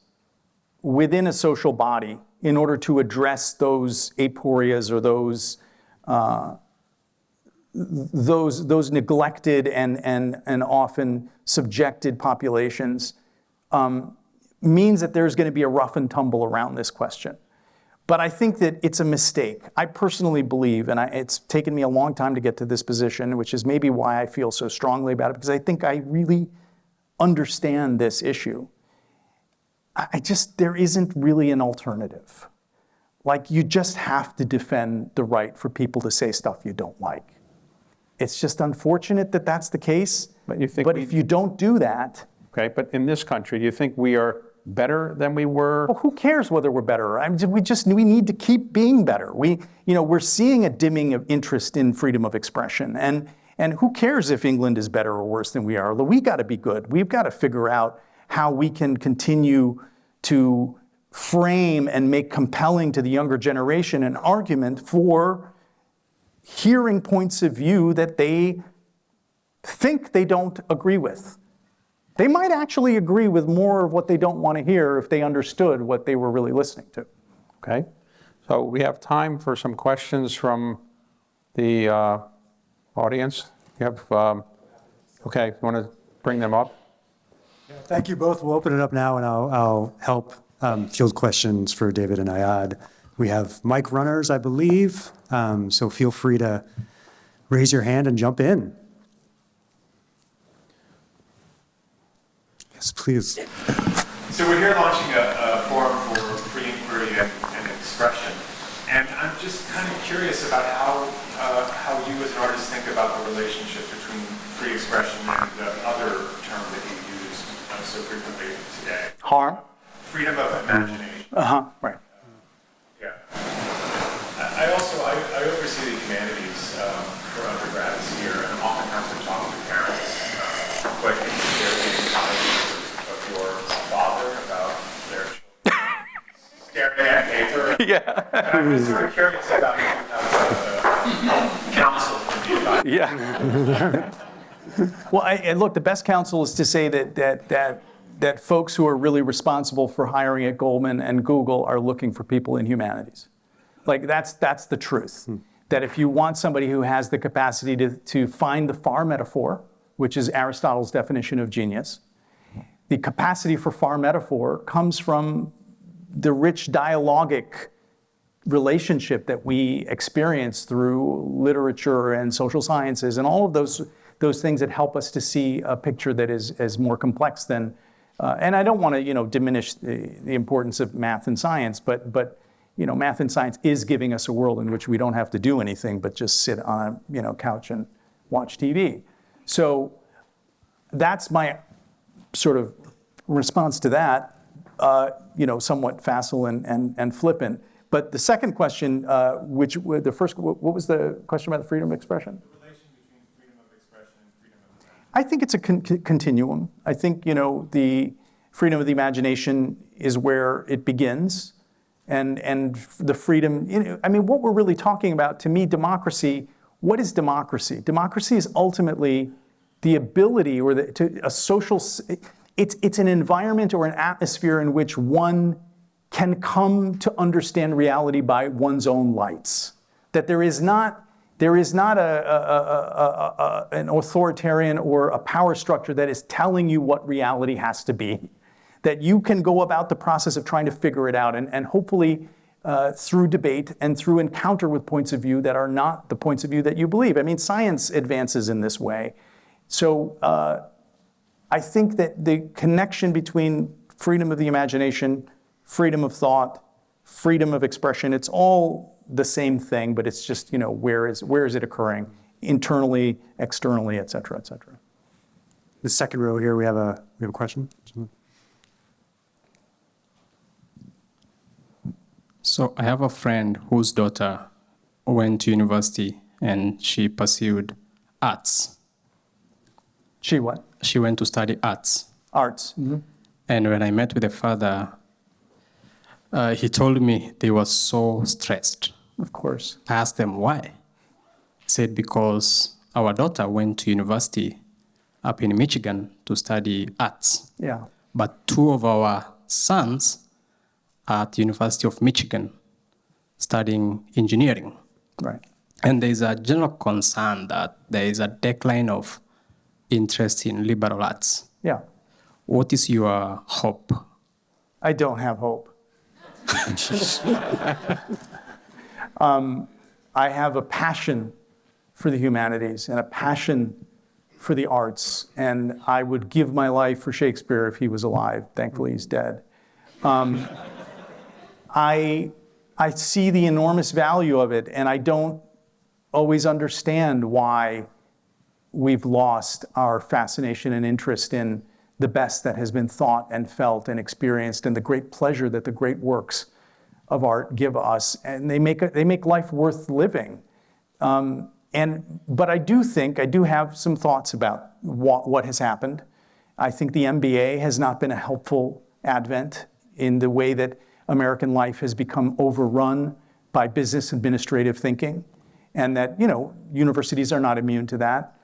within a social body in order to address those aporias or those neglected and often subjected populations means that there's going to be a rough and tumble around this question. But I think that it's a mistake. I personally believe, and it's taken me a long time to get to this position, which is maybe why I feel so strongly about it, because I think I really understand this issue. There isn't really an alternative. Like, you just have to defend the right for people to say stuff you don't like. It's just unfortunate that that's the case. But if you don't do that... Okay, but in this country, do you think we are better than we were? Well, who cares whether we're better? We need to keep being better. We're seeing a dimming of interest in freedom of expression. And who cares if England is better or worse than we are? We got to be good. We've got to figure out how we can continue to frame and make compelling to the younger generation an argument for hearing points of view that they think they don't agree with. They might actually agree with more of what they don't want to hear if they understood what they were really listening to. Okay. So we have time for some questions from the audience. You have, okay, you want to bring them up? Thank you both. We'll open it up now, and I'll help field questions for David and Ayad. We have mic runners, I believe, so feel free to raise your hand and jump in. Yes, please. So we're here launching a forum for free inquiry and expression, and I'm just kind of curious about how you as an artist think about the relationship between free expression and the other term that you used so frequently today. Harm? Freedom of imagination. Right. Yeah. I oversee the humanities for undergrads here, and oftentimes I'm talking to parents quite interested in of your father about their children staring at paper. Yeah. And I'm sort of curious about counsel from the advice. Yeah. Well, and look, the best counsel is to say that folks who are really responsible for hiring at Goldman and Google are looking for people in humanities. Like, that's the truth. That if you want somebody who has the capacity to find the far metaphor, which is Aristotle's definition of genius, the capacity for far metaphor comes from the rich dialogic relationship that we experience through literature and social sciences and all of those things that help us to see a picture that is more complex than, and I don't want to diminish the importance of math and science, but math and science is giving us a world in which we don't have to do anything but just sit on a couch and watch TV. So that's my sort of response to that, somewhat facile and flippant. But the second question, the first, what was the question about the freedom of expression? The relation between freedom of expression and freedom of thought. I think it's a continuum. I think, the freedom of the imagination is where it begins. And the freedom, what we're really talking about, to me, democracy, what is democracy? Democracy is ultimately the ability or a social, it's an environment or an atmosphere in which one can come to understand reality by one's own lights. That there is not an authoritarian or a power structure that is telling you what reality has to be. That you can go about the process of trying to figure it out, and hopefully through debate and through encounter with points of view that are not the points of view that you believe. Science advances in this way. So I think that the connection between freedom of the imagination, freedom of thought, freedom of expression, it's all the same thing, but it's just, where is it occurring? Internally, externally, et cetera, et cetera. The second row here, we have a question. So I have a friend whose daughter went to university and she pursued arts. She what? She went to study arts. Arts. Mm-hmm. And when I met with the father, he told me they were so stressed. Of course. I asked them why. He said, because our daughter went to university up in Michigan to study arts. Yeah. But two of our sons are at the University of Michigan studying engineering. Right. And there is a general concern that there is a decline of interest in liberal arts. Yeah. What is your hope? I don't have hope. I have a passion for the humanities and a passion for the arts, and I would give my life for Shakespeare if he was alive. Thankfully, he's dead. I see the enormous value of it, and I don't always understand why we've lost our fascination and interest in the best that has been thought and felt and experienced, and the great pleasure that the great works of art give us, and they make life worth living. But I do have some thoughts about what has happened. I think the MBA has not been a helpful advent in the way that American life has become overrun by business administrative thinking, and that universities are not immune to that.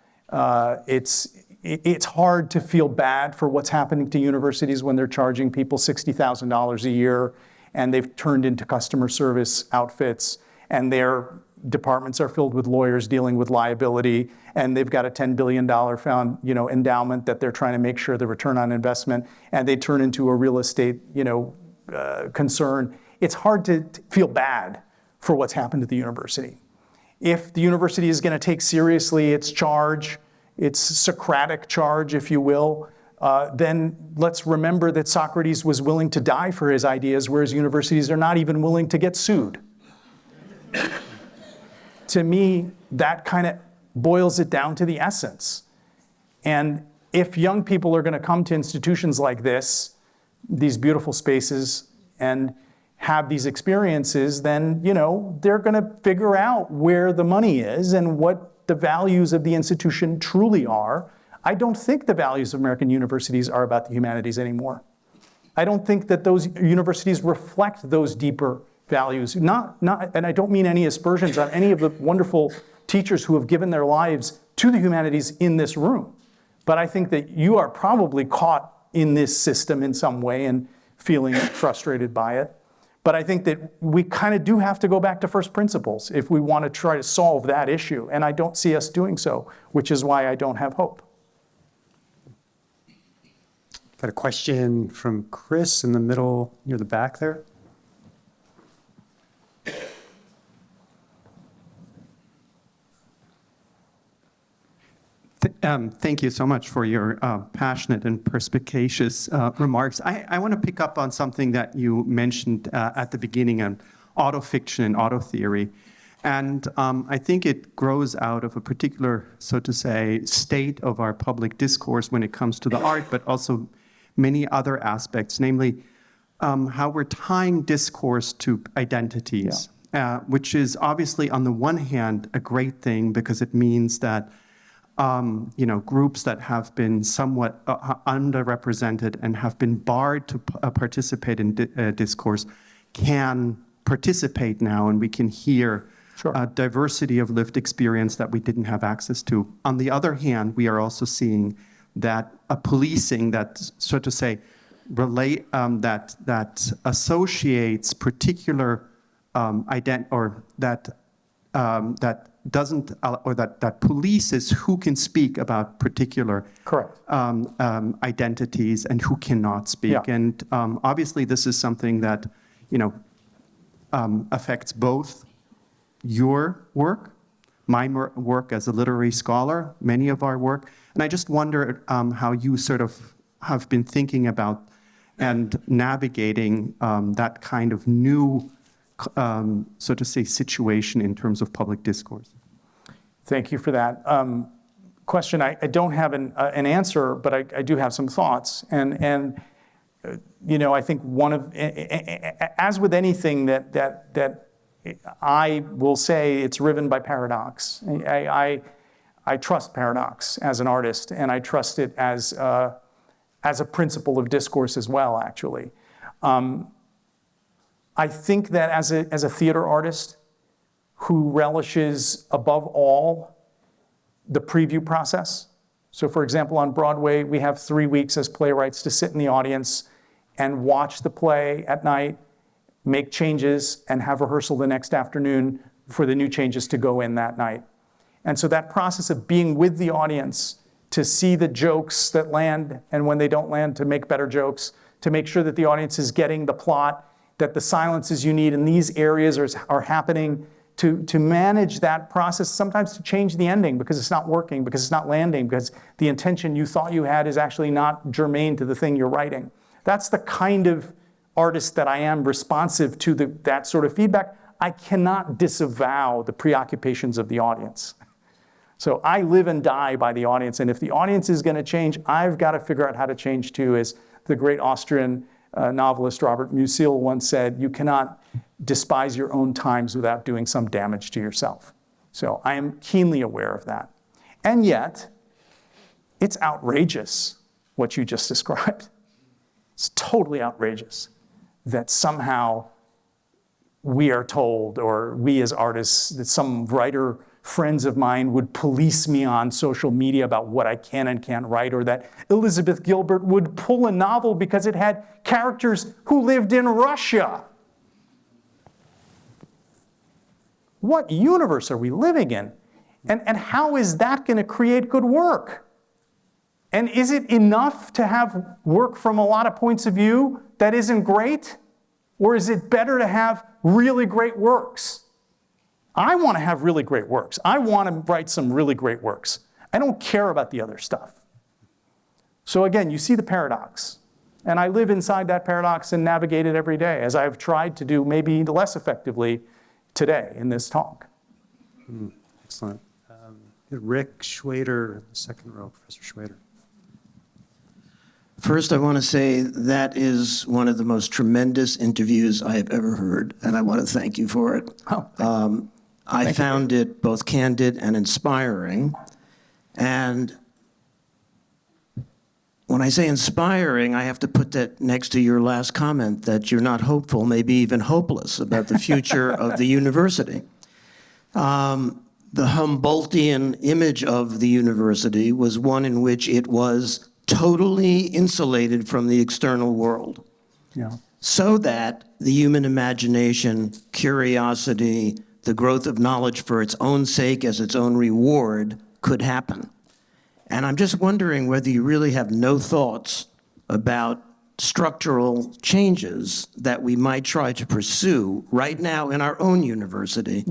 It's hard to feel bad for what's happening to universities when they're charging people $60,000 a year, and they've turned into customer service outfits, and their departments are filled with lawyers dealing with liability, and they've got a $10 billion endowment that they're trying to make sure the return on investment, and they turn into a real estate concern. It's hard to feel bad for what's happened to the university. If the university is going to take seriously its charge, its Socratic charge, if you will, then let's remember that Socrates was willing to die for his ideas, whereas universities are not even willing to get sued. To me, that kind of boils it down to the essence. And if young people are going to come to institutions like this, these beautiful spaces, and have these experiences, then they're going to figure out where the money is and what the values of the institution truly are. I don't think the values of American universities are about the humanities anymore. I don't think that those universities reflect those deeper values. And I don't mean any aspersions on any of the wonderful teachers who have given their lives to the humanities in this room. But I think that you are probably caught in this system in some way and feeling frustrated by it. But I think that we kind of do have to go back to first principles if we want to try to solve that issue. And I don't see us doing so, which is why I don't have hope. Got a question from Chris in the middle, near the back there. Thank you so much for your passionate and perspicacious remarks. I want to pick up on something that you mentioned at the beginning on autofiction and auto theory. And I think it grows out of a particular, so to say, state of our public discourse when it comes to the art, but also many other aspects, namely how we're tying discourse to identities, which is obviously, on the one hand, a great thing because it means that groups that have been somewhat underrepresented and have been barred to participate in discourse can participate now, and we can hear a diversity of lived experience that we didn't have access to. On the other hand, we are also seeing that a policing that, so to say, that associates particular that polices who can speak about particular identities and who cannot speak. Yeah. And obviously, this is something that affects both your work, my work as a literary scholar, many of our work, and I just wonder how you sort of have been thinking about and navigating that kind of new, so to say, situation in terms of public discourse. Thank you for that question. I don't have an answer, but I do have some thoughts. And I think as with anything that I will say, it's driven by paradox. I trust paradox as an artist, and I trust it as a principle of discourse as well, actually. I think that as a theater artist who relishes above all the preview process. So for example, on Broadway, we have 3 weeks as playwrights to sit in the audience and watch the play at night, make changes, and have rehearsal the next afternoon for the new changes to go in that night. And so that process of being with the audience to see the jokes that land, and when they don't land, to make better jokes, to make sure that the audience is getting the plot, that the silences you need in these areas are happening, to manage that process, sometimes to change the ending because it's not working, because it's not landing, because the intention you thought you had is actually not germane to the thing you're writing. That's the kind of artist that I am, responsive to that sort of feedback. I cannot disavow the preoccupations of the audience. So I live and die by the audience, and if the audience is going to change, I've got to figure out how to change too. As the great Austrian novelist Robert Musil once said, you cannot despise your own times without doing some damage to yourself. So I am keenly aware of that. And yet, it's outrageous what you just described. It's totally outrageous that somehow we are told, or we as artists, that some writer friends of mine would police me on social media about what I can and can't write, or that Elizabeth Gilbert would pull a novel because it had characters who lived in Russia. What universe are we living in? And how is that going to create good work? And is it enough to have work from a lot of points of view that isn't great? Or is it better to have really great works? I want to have really great works. I want to write some really great works. I don't care about the other stuff. So again, you see the paradox. And I live inside that paradox and navigate it every day, as I've tried to do maybe less effectively today in this talk. Excellent. Rick Schwader, second row, Professor Schwader. First, I want to say that is one of the most tremendous interviews I have ever heard, and I want to thank you for it. I found it both candid and inspiring. And when I say inspiring, I have to put that next to your last comment that you're not hopeful, maybe even hopeless about the future of the university. The Humboldtian image of the university was one in which it was totally insulated from the external world, so that the human imagination, curiosity, the growth of knowledge for its own sake as its own reward could happen. And I'm just wondering whether you really have no thoughts about structural changes that we might try to pursue right now in our own university,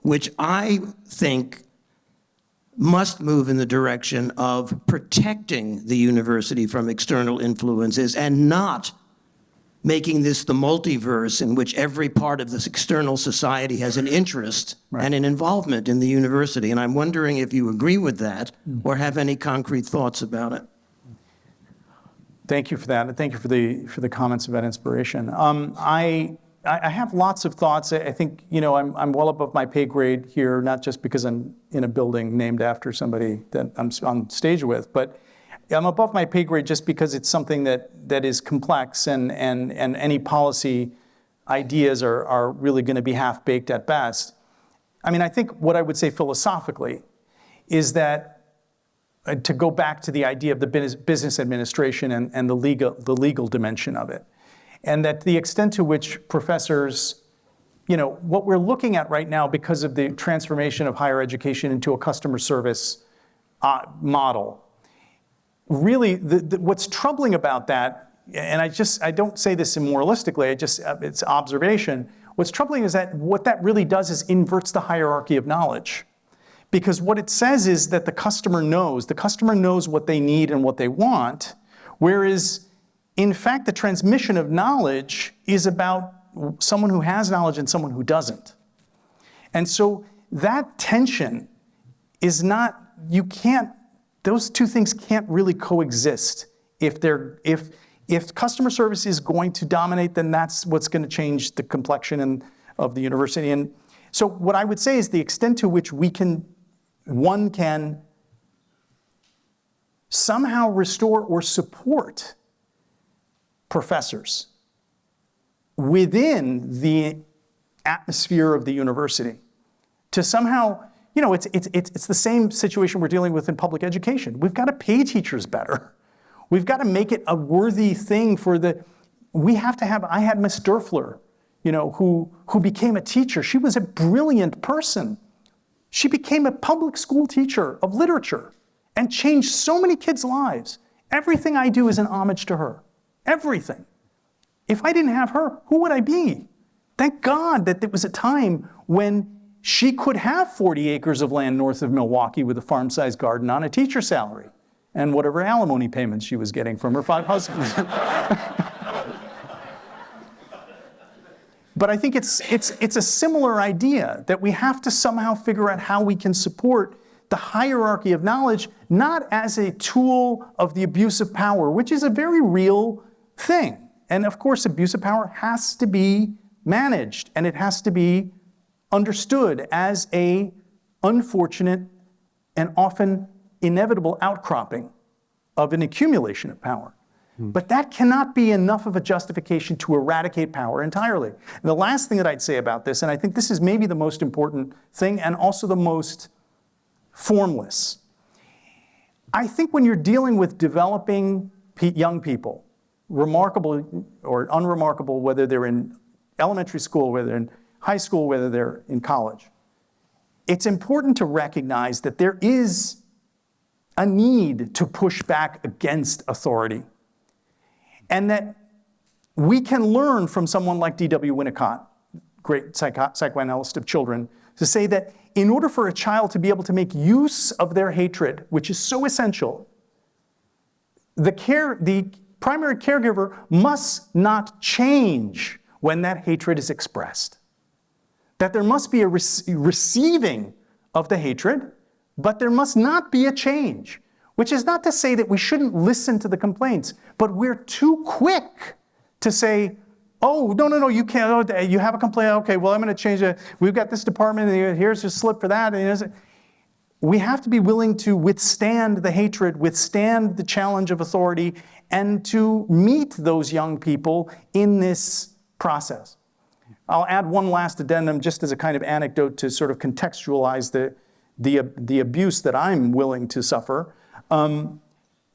which I think must move in the direction of protecting the university from external influences and not making this the multiverse in which every part of this external society has an interest and an involvement in the university. And I'm wondering if you agree with that or have any concrete thoughts about it. Thank you for that, and thank you for the comments about inspiration. I have lots of thoughts. I think, I'm well above my pay grade here, not just because I'm in a building named after somebody that I'm on stage with, but I'm above my pay grade just because it's something that is complex, and any policy ideas are really going to be half-baked at best. I mean, I think what I would say philosophically is that, to go back to the idea of the business administration and the legal dimension of it, and that the extent to which professors, what we're looking at right now because of the transformation of higher education into a customer service model, really what's troubling about that, and I don't say this moralistically, it's observation, what's troubling is that what that really does is inverts the hierarchy of knowledge. Because what it says is that the customer knows what they need and what they want, whereas in fact the transmission of knowledge is about someone who has knowledge and someone who doesn't. And so that tension is not, those two things can't really coexist. If customer service is going to dominate, then that's what's going to change the complexion of the university. And so what I would say is the extent to which one can somehow restore or support professors within the atmosphere of the university to somehow, it's the same situation we're dealing with in public education. We've got to pay teachers better. We've got to make it a worthy thing I had Miss Durfler, who became a teacher. She was a brilliant person. She became a public school teacher of literature and changed so many kids' lives. Everything I do is an homage to her. Everything. If I didn't have her, who would I be? Thank God that there was a time when she could have 40 acres of land north of Milwaukee with a farm-sized garden on a teacher salary and whatever alimony payments she was getting from her 5 husbands. But I think it's a similar idea that we have to somehow figure out how we can support the hierarchy of knowledge, not as a tool of the abuse of power, which is a very real thing. And of course, abuse of power has to be managed, and it has to be understood as an unfortunate and often inevitable outcropping of an accumulation of power. But that cannot be enough of a justification to eradicate power entirely. And the last thing that I'd say about this, and I think this is maybe the most important thing and also the most formless. I think when you're dealing with developing young people, remarkable or unremarkable, whether they're in elementary school, whether they're in high school, whether they're in college, it's important to recognize that there is a need to push back against authority. And that we can learn from someone like D.W. Winnicott, great psychoanalyst of children, to say that in order for a child to be able to make use of their hatred, which is so essential, the primary caregiver must not change when that hatred is expressed. That there must be a receiving of the hatred, but there must not be a change. Which is not to say that we shouldn't listen to the complaints, but we're too quick to say, oh, no, you can't, you have a complaint, okay, well, I'm going to change it. We've got this department, and here's your slip for that. And we have to be willing to withstand the hatred, withstand the challenge of authority, and to meet those young people in this process. I'll add one last addendum just as a kind of anecdote to sort of contextualize the abuse that I'm willing to suffer.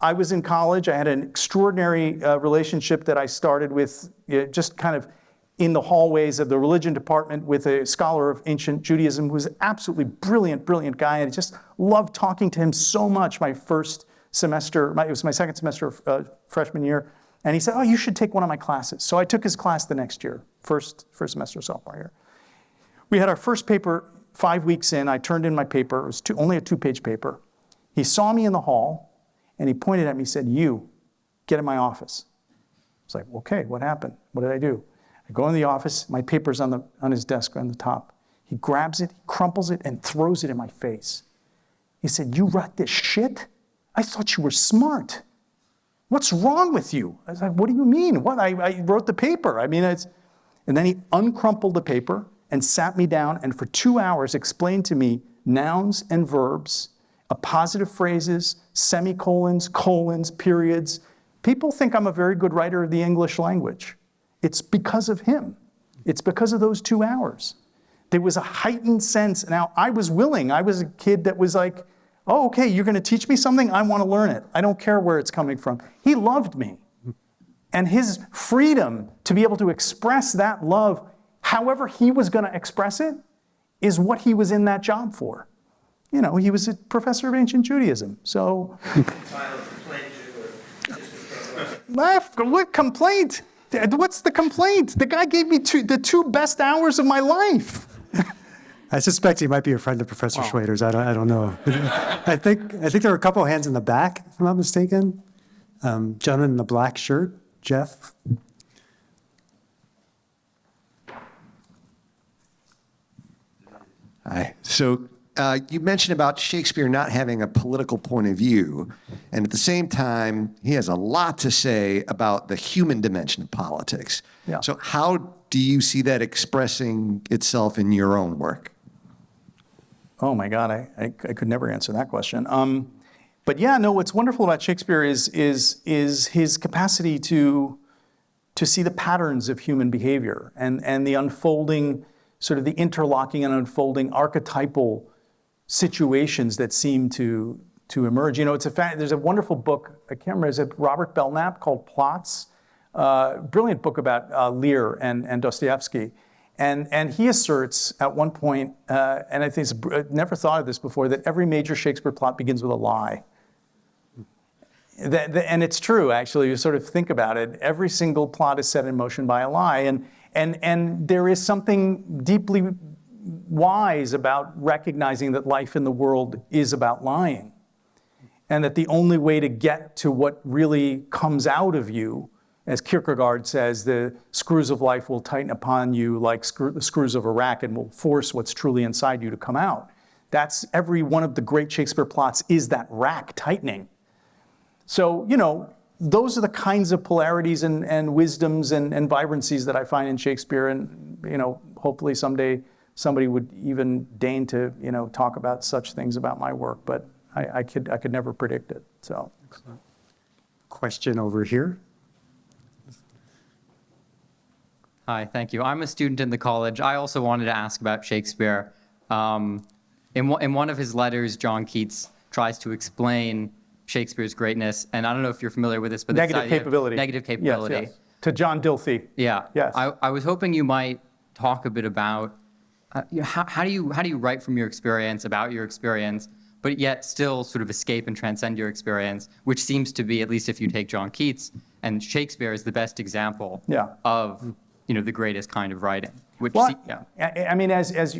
I was in college. I had an extraordinary relationship that I started with just kind of in the hallways of the religion department with a scholar of ancient Judaism who was an absolutely brilliant guy. And I just loved talking to him so much my first semester. It was my second semester of freshman year. And he said, oh, you should take one of my classes. So I took his class the next year, first semester sophomore year. We had our first paper 5 weeks in. I turned in my paper. It was only a 2-page paper. He saw me in the hall, and he pointed at me and said, you, get in my office. I was like, okay, what happened? What did I do? I go in the office, my paper's on his desk on the top. He grabs it, crumples it, and throws it in my face. He said, you write this shit? I thought you were smart. What's wrong with you? I was like, what do you mean? What? I wrote the paper. I mean, it's, and then he uncrumpled the paper and sat me down and for 2 hours explained to me nouns and verbs, appositive phrases, semicolons, colons, periods. People think I'm a very good writer of the English language. It's because of him. It's because of those 2 hours. There was a heightened sense. Now, I was willing. I was a kid that was like, oh, okay, you're going to teach me something? I want to learn it. I don't care where it's coming from. He loved me. And his freedom to be able to express that love, however he was going to express it, is what he was in that job for. You know, he was a professor of ancient Judaism. So, what complaint? What's the complaint? The guy gave me the 2 best hours of my life. I suspect he might be a friend of Professor Schwader's. I don't know. I think there were a couple of hands in the back, if I'm not mistaken. Gentleman in the black shirt, Jeff. Hi. So you mentioned about Shakespeare not having a political point of view, and at the same time, he has a lot to say about the human dimension of politics. Yeah. So how do you see that expressing itself in your own work? Oh my God, I could never answer that question. But yeah, no, what's wonderful about Shakespeare is his capacity to see the patterns of human behavior and the unfolding, sort of the interlocking and unfolding archetypal situations that seem to emerge. You know, there's a wonderful book, I can't remember, is it Robert Belknap, called Plots? Brilliant book about Lear and Dostoevsky. And he asserts at one point, and I think I've never thought of this before, that every major Shakespeare plot begins with a lie. And it's true, actually. You sort of think about it. Every single plot is set in motion by a lie. And there is something deeply wise about recognizing that life in the world is about lying. And that the only way to get to what really comes out of you, as Kierkegaard says, the screws of life will tighten upon you like the screws of a rack and will force what's truly inside you to come out. That's every one of the great Shakespeare plots is that rack tightening. So, you know, those are the kinds of polarities and wisdoms and vibrancies that I find in Shakespeare. And, you know, hopefully someday somebody would even deign to, you know, talk about such things about my work. But I could never predict it. So, excellent. Question over here. Hi, thank you. I'm a student in the college. I also wanted to ask about Shakespeare. In one of his letters, John Keats tries to explain Shakespeare's greatness, and I don't know if you're familiar with this, but negative capability. Negative capability. Yes. To John Dilthey. Yeah. Yes. I was hoping you might talk a bit about how do you write from your experience, about your experience, but yet still sort of escape and transcend your experience, which seems to be, at least if you take John Keats, and Shakespeare is the best example of the greatest kind of writing. I mean,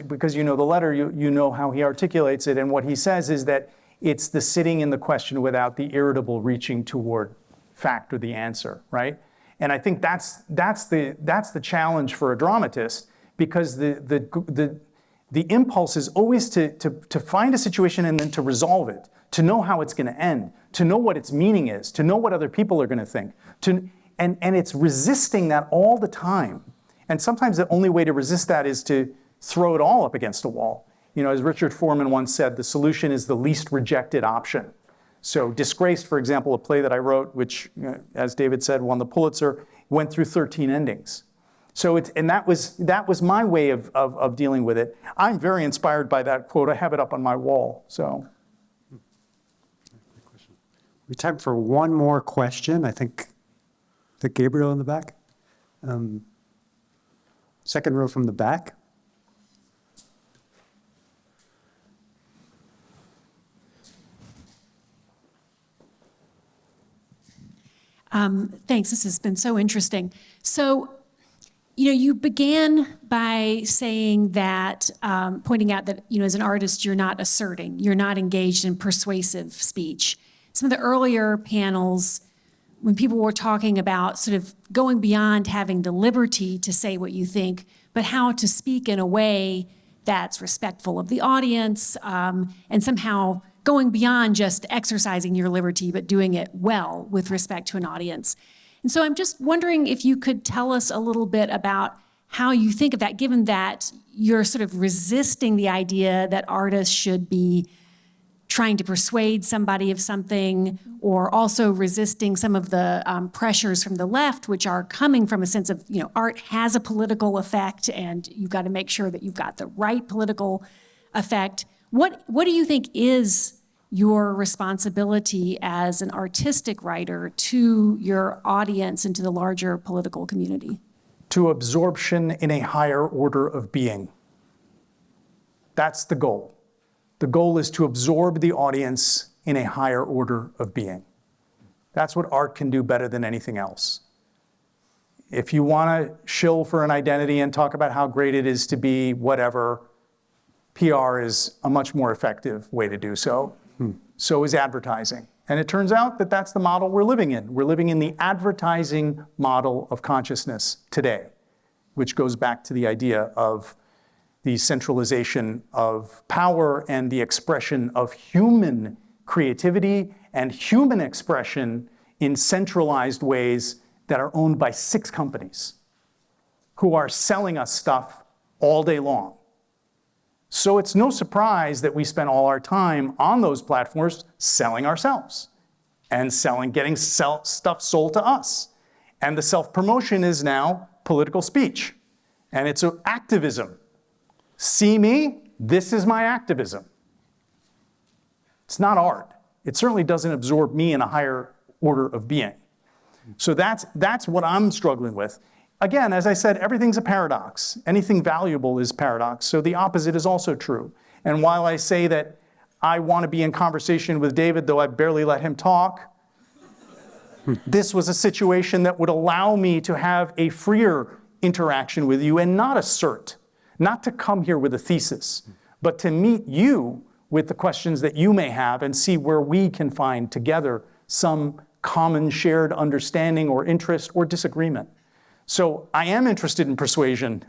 because you know the letter, you know how he articulates it, and what he says is that it's the sitting in the question without the irritable reaching toward fact or the answer, right? And I think that's the challenge for a dramatist, because the impulse is always to find a situation and then to resolve it, to know how it's going to end, to know what its meaning is, to know what other people are going to think, and it's resisting that all the time. And sometimes the only way to resist that is to throw it all up against a wall. You know, as Richard Foreman once said, the solution is the least rejected option. So Disgraced, for example, a play that I wrote, which, as David said, won the Pulitzer, went through 13 endings. So that was my way of dealing with it. I'm very inspired by that quote. I have it up on my wall. So. We have time for one more question. I think Gabriel in the back. Second row from the back. Thanks. This has been so interesting. So, you know, you began by saying that, pointing out that, you know, as an artist, you're not asserting, you're not engaged in persuasive speech. Some of the earlier panels, when people were talking about sort of going beyond having the liberty to say what you think, but how to speak in a way that's respectful of the audience, and somehow going beyond just exercising your liberty, but doing it well with respect to an audience. And so I'm just wondering if you could tell us a little bit about how you think of that, given that you're sort of resisting the idea that artists should be trying to persuade somebody of something, or also resisting some of the pressures from the left, which are coming from a sense of, art has a political effect, and you've got to make sure that you've got the right political effect. What do you think is your responsibility as an artistic writer to your audience and to the larger political community? To absorption in a higher order of being. That's the goal. The goal is to absorb the audience in a higher order of being. That's what art can do better than anything else. If you want to shill for an identity and talk about how great it is to be whatever, PR is a much more effective way to do so. So is advertising. And it turns out that that's the model we're living in. We're living in the advertising model of consciousness today, which goes back to the idea of the centralization of power and the expression of human creativity and human expression in centralized ways that are owned by 6 companies who are selling us stuff all day long. So it's no surprise that we spend all our time on those platforms selling ourselves and getting stuff sold to us. And the self-promotion is now political speech. And it's activism. See me, this is my activism. It's not art. It certainly doesn't absorb me in a higher order of being. So that's what I'm struggling with. Again, as I said, everything's a paradox. Anything valuable is paradox, so the opposite is also true. And while I say that I want to be in conversation with David, though I barely let him talk, this was a situation that would allow me to have a freer interaction with you and not assert, not to come here with a thesis, but to meet you with the questions that you may have and see where we can find together some common shared understanding or interest or disagreement. So I am interested in persuasion.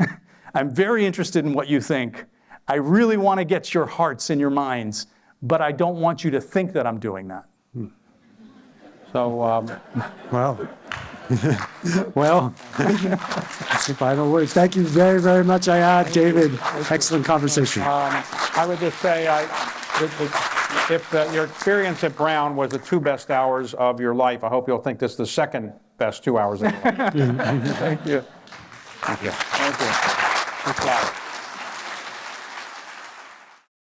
I'm very interested in what you think. I really want to get your hearts and your minds, but I don't want you to think that I'm doing that. So, Well, well, that's the final words. Thank you very, very much, Ayad, David. Excellent conversation. I would just say, if your experience at Brown was the 2 best hours of your life, I hope you'll think this is the second best 2 hours of your life. Thank you. Thank you. Thank you. Good job.